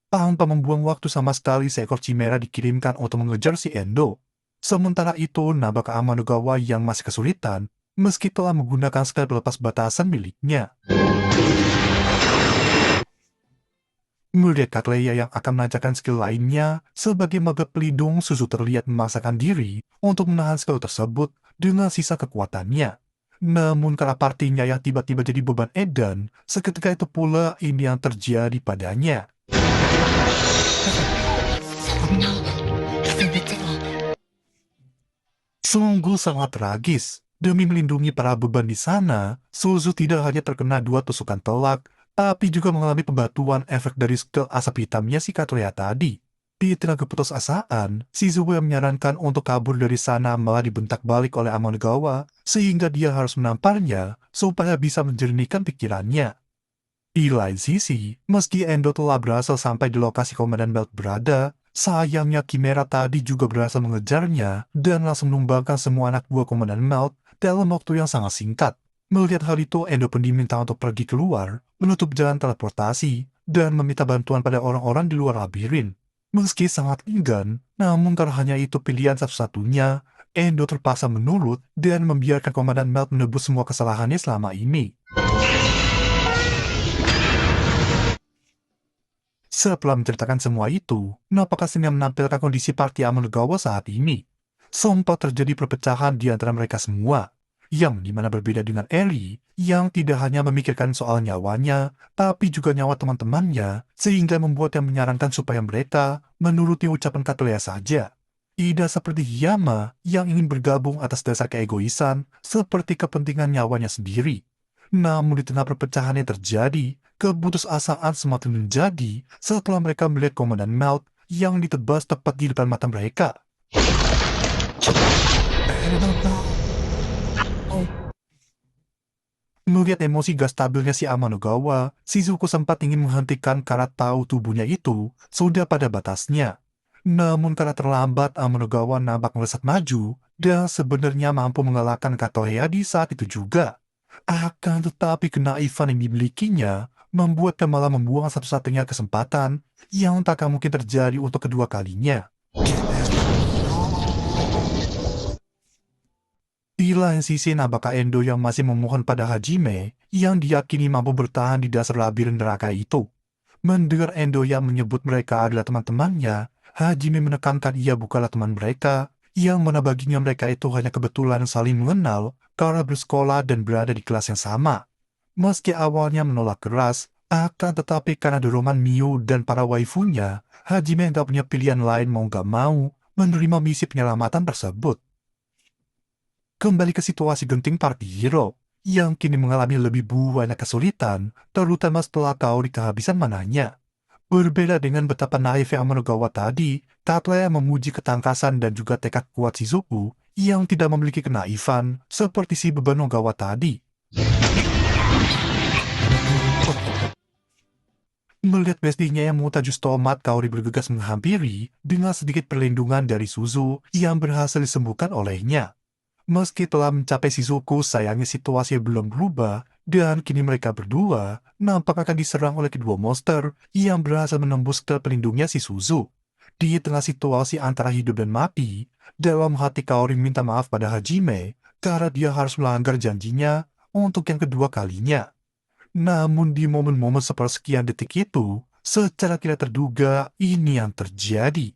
Tanpa membuang waktu sama sekali, seekor Chimera dikirimkan untuk mengejar si Endo. Sementara itu, Nabaka Amanogawa yang masih kesulitan, meski telah menggunakan skill pelepas batasan miliknya. Melihat Katoleya yang akan melancarkan skill lainnya, sebagai maga pelindung, Suzu terlihat memaksakan diri untuk menahan skill tersebut dengan sisa kekuatannya. Namun karena partinya yang tiba-tiba jadi beban edan, seketika itu pula ini yang terjadi padanya. Sungguh sangat tragis. Demi melindungi para beban di sana, Suzu tidak hanya terkena 2 tusukan telak, tapi juga mengalami pembatuan efek dari skill asap hitamnya si Katoleya tadi. Di tengah keputusasaan, Shizuku yang menyarankan untuk kabur dari sana malah dibentak balik oleh Amanogawa, sehingga dia harus menamparnya supaya bisa menjernihkan pikirannya. Di lain sisi, meski Endo telah berhasil sampai di lokasi Komandan Belt berada, sayangnya Chimera tadi juga berhasil mengejarnya dan langsung menumbangkan semua anak buah Komandan Melt dalam waktu yang sangat singkat. Melihat hal itu, Endo pun diminta untuk pergi keluar, menutup jalan teleportasi, dan meminta bantuan pada orang-orang di luar labirin. Meski sangat enggan, namun karena hanya itu pilihan satu-satunya, Endo terpaksa menurut dan membiarkan Komandan Melt menebus semua kesalahannya selama ini. Setelah menceritakan semua itu, Napaka Shin menampilkan kondisi party Amanogawa saat ini. Sempat terjadi perpecahan di antara mereka semua, yang dimana berbeda dengan Eri, yang tidak hanya memikirkan soal nyawanya, tapi juga nyawa teman-temannya, sehingga membuat yang menyarankan supaya mereka menuruti ucapan Katoleya saja. Tidak seperti Hiyama yang ingin bergabung atas dasar keegoisan, seperti kepentingan nyawanya sendiri. Namun di tengah perpecahan yang terjadi, keputusasaan semakin menjadi setelah mereka melihat Komandan Melt yang ditebas tepat di depan mata mereka. Melihat emosi gak stabilnya si Amanogawa, Shizuku sempat ingin menghentikan karena tahu tubuhnya itu sudah pada batasnya. Namun karena terlambat, Amanogawa nampak melesat maju dan sebenarnya mampu mengalahkan Katoleya di saat itu juga. Akan tetapi kenaifan yang dimilikinya membuatnya malah membuang satu-satunya kesempatan yang tak akan mungkin terjadi untuk kedua kalinya. Di lain sisi, nampaknya Endo yang masih memohon pada Hajime yang diyakini mampu bertahan di dasar labirin neraka itu. Mendengar Endo yang menyebut mereka adalah teman-temannya, Hajime menekankan ia bukanlah teman mereka, yang mana baginya mereka itu hanya kebetulan saling mengenal karena bersekolah dan berada di kelas yang sama. Meski awalnya menolak keras, akan tetapi karena dorongan Miu dan para waifunya, Hajime tak punya pilihan lain mau gak mau menerima misi penyelamatan tersebut. Kembali ke situasi genting Party Hero, yang kini mengalami lebih banyak kesulitan, terutama setelah Kaori kehabisan mananya. Berbeda dengan betapa naif yang Amanogawa tadi, Katleya memuji ketangkasan dan juga tekad kuat Shizuku yang tidak memiliki kenaifan seperti si beban Ogawa tadi. Melihat bestinya yang mutajus tomat, Kaori bergegas menghampiri dengan sedikit perlindungan dari Suzu yang berhasil disembuhkan olehnya. Meski telah mencapai Shizuku, sayangnya situasi belum berubah, dan kini mereka berdua nampak akan diserang oleh kedua monster yang berhasil menembus ke pelindungnya si Suzu. Di tengah situasi antara hidup dan mati, dalam hati Kaori minta maaf pada Hajime karena dia harus melanggar janjinya untuk yang kedua kalinya. Namun di momen-momen sepersekian detik itu, secara tidak terduga ini yang terjadi.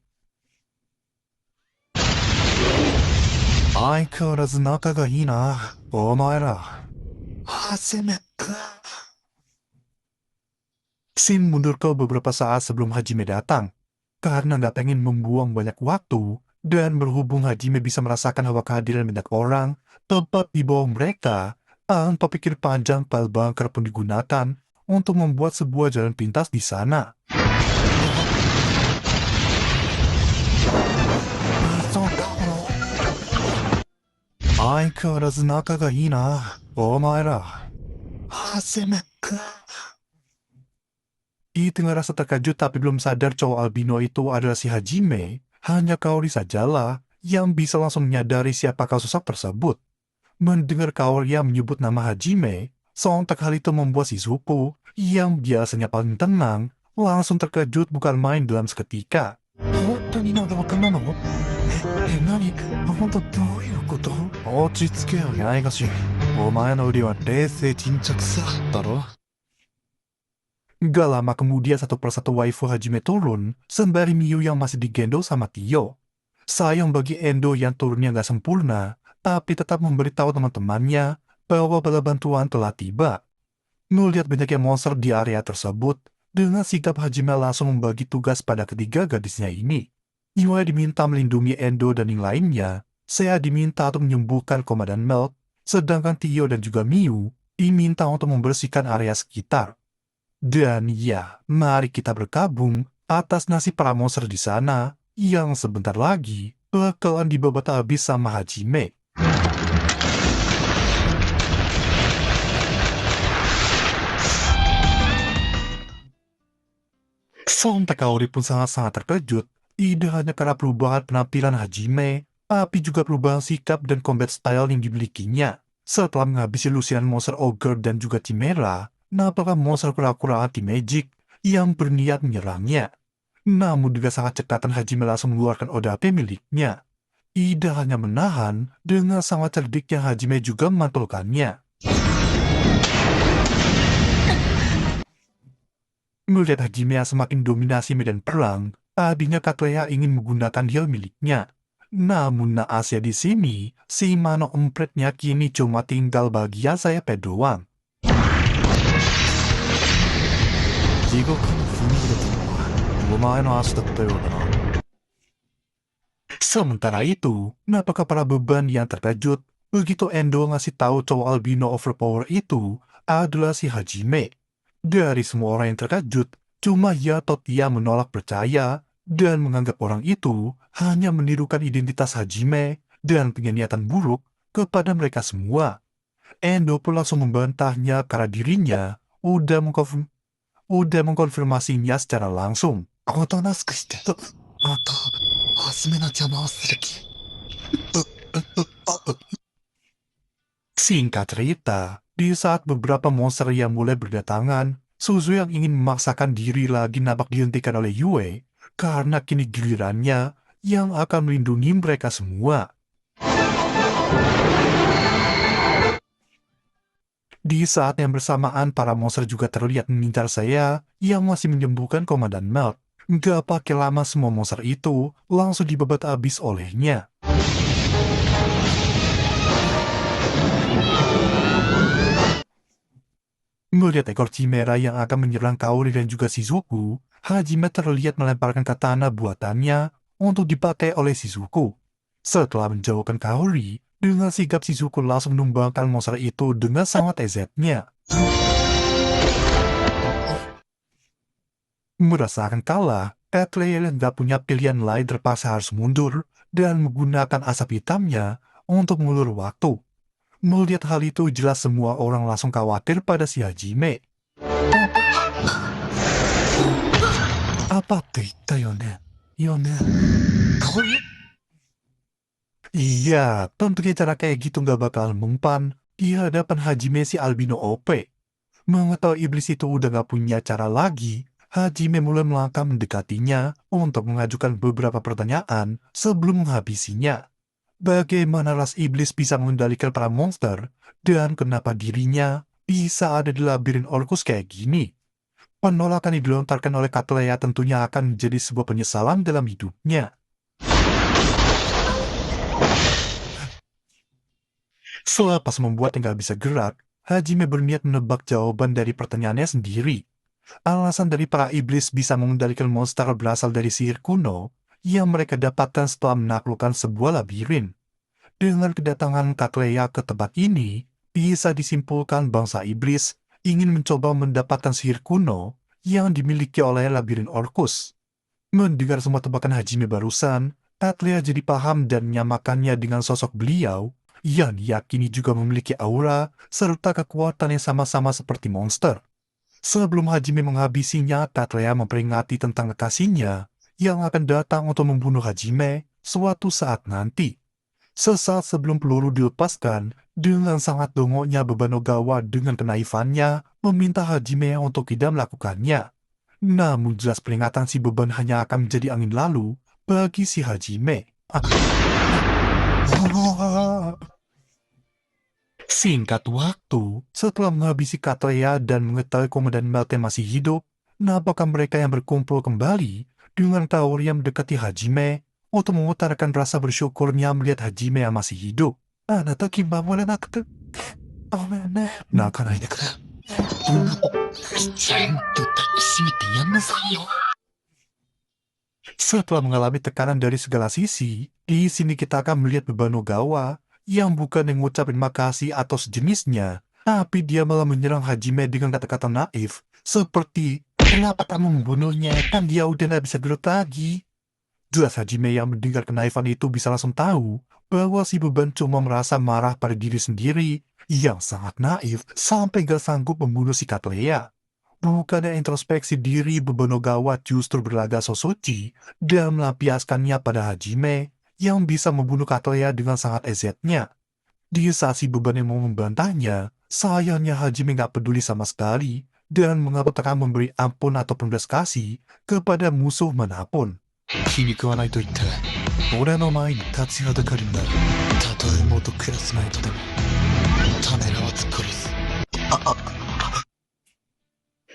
相変わらず仲がいいな、お前ら。はじめくん。Shin mundur ke beberapa saat sebelum Hajime datang, karena nggak pengen membuang banyak waktu, dan berhubung Hajime bisa merasakan hawa kehadiran banyak orang, tepat di bawah mereka, tanpa pikir panjang pile bunker pun digunakan untuk membuat sebuah jalan pintas di sana. Aikawarazu naka ga ii na, omaera. Hajime-kun. Di tengah rasa terkejut tapi belum sadar cowok albino itu adalah si Hajime, hanya Kaori sajalah yang bisa langsung menyadari siapakah sosok tersebut. Mendengar Kaori yang menyebut nama Hajime, sontak hal itu membuat Shizuku, yang biasanya paling tenang, langsung terkejut bukan main dalam seketika. Hontou ni Nagawa-kun nano? Nani? Hontou douyu koto? Ochitsuke yo, Yaigashi. Omae no uri wa reisei jinchaku daro. Gak lama kemudian satu persatu waifu Hajime turun, sembari Miu yang masih digendong sama Tio. Sayang bagi Endo yang turunnya gak sempurna, tapi tetap memberitahu teman-temannya bahwa bala bantuan telah tiba. Melihat banyaknya monster di area tersebut, dengan sikap Hajime langsung membagi tugas pada ketiga gadisnya ini. Iwaya diminta melindungi Endo dan yang lainnya, Saya diminta untuk menyembuhkan Komandan Melt, sedangkan Tio dan juga Miu diminta untuk membersihkan area sekitar. Dan ya, mari kita berkabung atas nasib para monster di sana yang sebentar lagi bakalan dibabat habis sama Hajime. Sontak Kaori pun sangat-sangat terkejut, tidak hanya karena perubahan penampilan Hajime, tapi juga perubahan sikap dan combat style yang dimilikinya. Setelah menghabisi lusinan monster Ogre dan juga Chimera, nampaknya monster kura-kura anti-magic yang berniat menyerangnya. Namun dengan sangat cekatan Hajime langsung mengeluarkan Odape miliknya. Tidak hanya menahan, dengan sangat cerdiknya Hajime juga memantulkannya. Melihat Hajime yang semakin dominasi medan perang, tadinya Katleya ingin menggunakan heal miliknya. Namun naasnya di sini, si Mano empretnya kini cuma tinggal bagian sayapnya doang. Sementara itu, nampaknya para beban yang terkejut begitu Endo ngasih tahu cowok albino overpower itu adalah si Hajime. Dari semua orang yang terkejut, cuma Yatot-ya menolak percaya dan menganggap orang itu hanya menirukan identitas Hajime dan punya niatan buruk kepada mereka semua. Endo pun langsung membantahnya karena dirinya udah mengkonfirmasinya secara langsung. Singkat cerita, Di saat beberapa monster yang mulai berdatangan, Suzu yang ingin memaksakan diri lagi nampak dihentikan oleh Yue karena kini gilirannya yang akan melindungi mereka semua. Di saat yang bersamaan, para monster juga terlihat mengincar saya yang masih menyembuhkan Komandan Melt. Gak pakai lama semua monster itu langsung dibabat habis olehnya. Melihat ekor Chimera yang akan menyerang Kaori dan juga Shizuku, Hajime terlihat melemparkan katana buatannya untuk dipakai oleh Shizuku. Setelah menjauhkan Kaori, dengan sigap Shizuku langsung menumbangkan monster itu dengan sangat ezetnya. Merasakan kalah, Atreya yang gak punya pilihan lain terpaksa harus mundur dan menggunakan asap hitamnya untuk mengulur waktu. Melihat hal itu, jelas semua orang langsung khawatir pada si Hajime. Apa tuh Yone? Yone. Iya, tentunya cara kayak gitu gak bakal mempan di hadapan Hajime si albino OP. Mengetahui iblis itu udah gak punya cara lagi, Hajime mulai melangkah mendekatinya untuk mengajukan beberapa pertanyaan sebelum menghabisinya. Bagaimana ras iblis bisa mengendalikan para monster, dan kenapa dirinya bisa ada di labirin Orcus kayak gini? Penolakan yang dilontarkan oleh Catleya tentunya akan menjadi sebuah penyesalan dalam hidupnya. Selepas membuatnya gak bisa gerak, Hajime berniat menebak jawaban dari pertanyaannya sendiri. Alasan dari para iblis bisa mengendalikan monster berasal dari sihir kuno yang mereka dapatkan setelah menaklukkan sebuah labirin. Dengan kedatangan Catleya ke tempat ini, bisa disimpulkan bangsa iblis ingin mencoba mendapatkan sihir kuno yang dimiliki oleh labirin Orcus. Mendengar semua tebakan Hajime barusan, Catleya jadi paham dan menyamakannya dengan sosok beliau yang diyakini juga memiliki aura serta kekuatan yang sama-sama seperti monster. Sebelum Hajime menghabisinya, Catleya memperingati tentang kekasihnya yang akan datang untuk membunuh Hajime suatu saat nanti. Sesaat sebelum peluru dilepaskan, dengan sangat dongoknya beban Ogawa dengan kenaifannya meminta Hajime untuk tidak melakukannya. Namun jelas peringatan si beban hanya akan menjadi angin lalu bagi si Hajime. Singkat waktu, setelah menghabisi Catleya dan mengetahui Komandan Melt masih hidup, nampaknya mereka yang berkumpul kembali dengan Kaori yang mendekati Hajime untuk mengutarakan rasa bersyukurnya melihat Hajime yang masih hidup. Anata kimamore nakutu. Omene. Nakanai de kure. Setelah mengalami tekanan dari segala sisi, di sini kita akan melihat beban Ogawa yang bukan mengucap terima kasih atau sejenisnya, tapi dia malah menyerang Hajime dengan kata-kata naif, seperti, "Kenapa kamu membunuhnya? Kan dia udah gak bisa gerak lagi." Jelas Hajime yang mendengar kenaifan itu bisa langsung tahu bahwa si beban cuma merasa marah pada diri sendiri yang sangat naif sampai gak sanggup membunuh si Catleya. Bukannya introspeksi diri, beban Ogawa justru berlagak so suci dan melampiaskannya pada Hajime yang bisa membunuh Catleya dengan sangat ezetnya. Di saat si beban yang mau membantahnya, sayangnya Hajime gak peduli sama sekali dan mengatakan memberi ampun atau belas kasih kepada musuh manapun. Kiniku wa nai to itta ra, ore no mae ni tatsuyadakari ni naru. Tatoe moto classmate demo, tamera wa tsukurisu.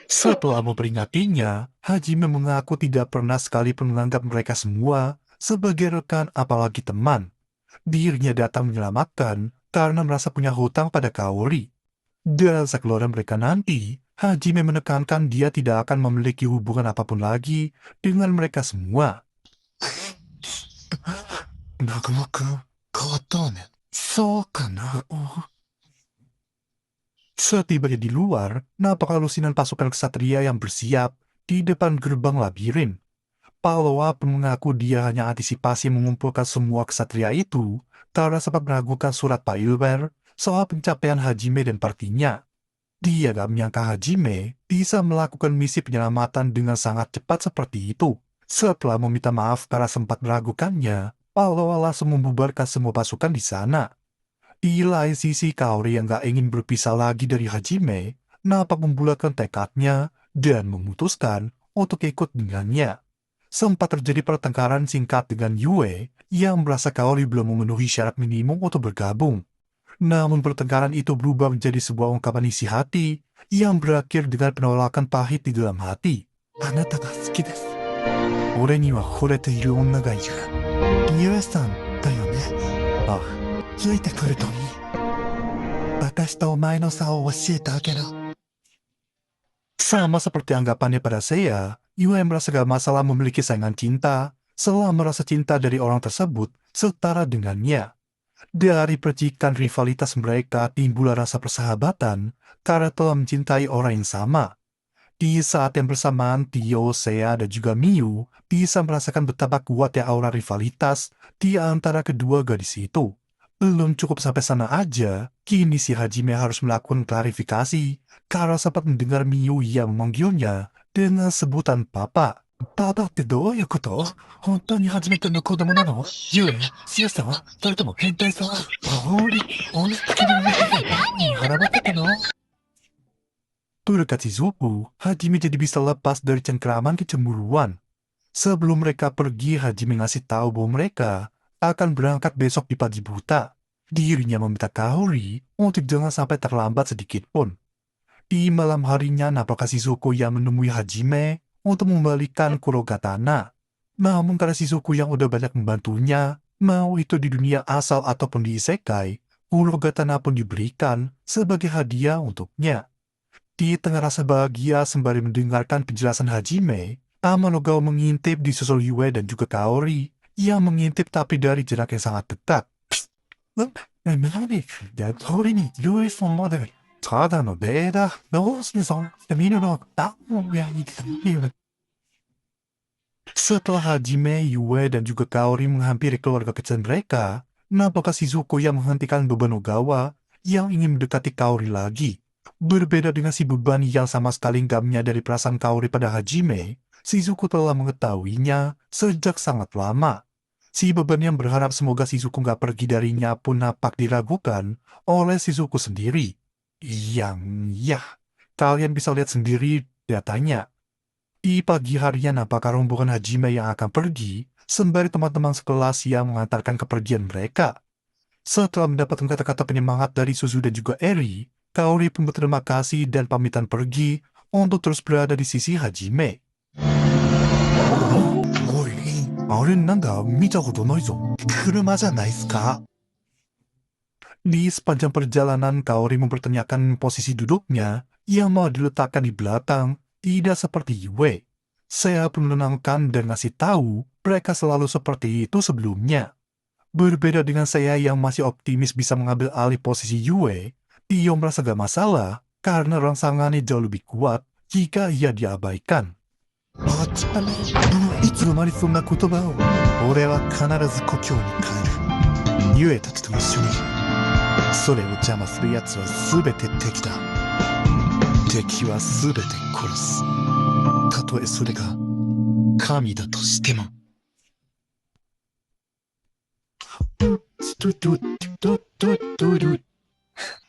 Setelah memperingatinya, Hajime mengaku tidak pernah sekalipun menganggap mereka semua sebagai rekan apalagi teman. Dirinya datang menyelamatkan karena merasa punya hutang pada Kaori. Dan sekeluarga mereka nanti, Hajime menekankan dia tidak akan memiliki hubungan apapun lagi dengan mereka semua. Naguma-kun, kawatta ne. So kana. Setibanya di luar, nampak halusinan pasukan ksatria yang bersiap di depan gerbang labirin. Pallawa pun mengaku dia hanya antisipasi mengumpulkan semua ksatria itu karena sempat meragukan surat Pak Ilwer soal pencapaian Hajime dan partinya. Dia gak menyangka Hajime bisa melakukan misi penyelamatan dengan sangat cepat seperti itu. Setelah meminta maaf karena sempat meragukannya, Pallawa langsung membubarkan semua pasukan di sana. Di lain sisi, Kaori yang gak ingin berpisah lagi dari Hajime nampak membulatkan tekadnya dan memutuskan untuk ikut dengannya. Sempat terjadi pertengkaran singkat dengan Yue yang merasa Kaori belum memenuhi syarat minimum untuk bergabung. Namun pertengkaran itu berubah menjadi sebuah ungkapan isi hati yang berakhir dengan penolakan pahit di dalam hati. あなたが好きです。俺には惚れている女がいる。ゆえさんだよね。あ、ついてくるといい。私とお前の差を教えてあげる。 sama seperti anggapannya pada Seiya, Yue merasa gak masalah memiliki saingan cinta selama merasa cinta dari orang tersebut setara dengannya. Dari percikan rivalitas mereka timbul rasa persahabatan karena telah mencintai orang yang sama. Di saat yang bersamaan, Tio, Seiya, dan juga Miu bisa merasakan betapa kuatnya aura rivalitas di antara kedua gadis itu. Belum cukup sampai sana aja, kini si Hajime harus melakukan klarifikasi karena sempat mendengar Miu yang memanggilnya dengan sebutan Papa. パパってどういうこと？本当に初めての子供なの？ゆえ、シアさん？それとも変態さん？俺好きな何腹ばってたの？ Berkat Shizuku, Hajime jadi bisa lepas dari cengkraman kecemburuan. Sebelum mereka pergi, Hajime ngasih tahu bahwa mereka akan berangkat besok di pagi buta. Dirinya meminta Kaori untuk jangan sampai terlambat sedikit pun. Di malam harinya, nampaknya Shizuku yang menemui Hajime untuk membalikan Kurogatana. Namun karena Shizuku yang udah banyak membantunya, mau itu di dunia asal ataupun di isekai, Kurogatana pun diberikan sebagai hadiah untuknya. Di tengah rasa bahagia sembari mendengarkan penjelasan Hajime, Amanogao mengintip di susul Yue dan juga Kaori yang mengintip tapi dari jarak yang sangat dekat. Nani? 俺にゆえさんまでただのデータどうしてそんな見るのだもんやいる。 Setelah Hajime, Yue, dan juga Kaori menghampiri keluarga kecil mereka, nampaknya Shizuku yang menghentikan beban Ogawa yang ingin mendekati Kaori lagi. Berbeda dengan si beban yang sama sekali nggak menyadari perasaan Kaori pada Hajime, Shizuku telah mengetahuinya sejak sangat lama. Si beban yang berharap semoga Shizuku nggak pergi darinya pun nampak diragukan oleh Shizuku sendiri. Ya, kalian bisa lihat sendiri datanya. Di pagi harinya nampaknya rombongan Hajime yang akan pergi, sembari teman-teman sekelas yang mengantarkan kepergian mereka. Setelah mendapatkan kata-kata penyemangat dari Suzu dan juga Eri, Kaori pun berterima kasih dan pamitan pergi untuk terus berada di sisi Hajime. おい、あれなんだ見たことないぞ。車じゃないっすか？ Di sepanjang perjalanan, Kaori mempertanyakan posisi duduknya yang mau diletakkan di belakang, tidak seperti Yue. Saya pun menenangkan dan ngasih tahu mereka selalu seperti itu sebelumnya. Berbeda dengan saya yang masih optimis bisa mengambil alih posisi Yue, Tio merasa gak masalah karena rangsangannya jauh lebih kuat jika ia diabaikan. いつ生まれそんな言葉を。俺は必ず故郷に帰る。ユエたちと一緒に。それを邪魔する奴は全て敵だ。敵は全て殺す。たとえそれが神だとしても。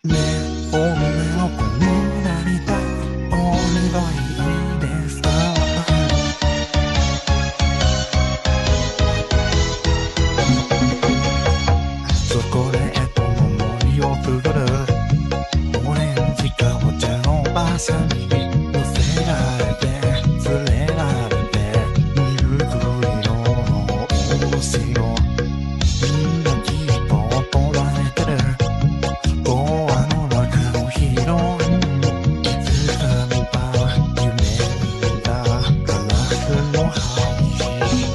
ねえ、女の子になりたい。お願いですか？そこで思いを振る。オレンジかぼちゃの馬車に乗せられて連れられてミルク色のおろしをみんなきっと捉えてる。ドアの中のヒロインいつかの夢見たカラフルのハイヒール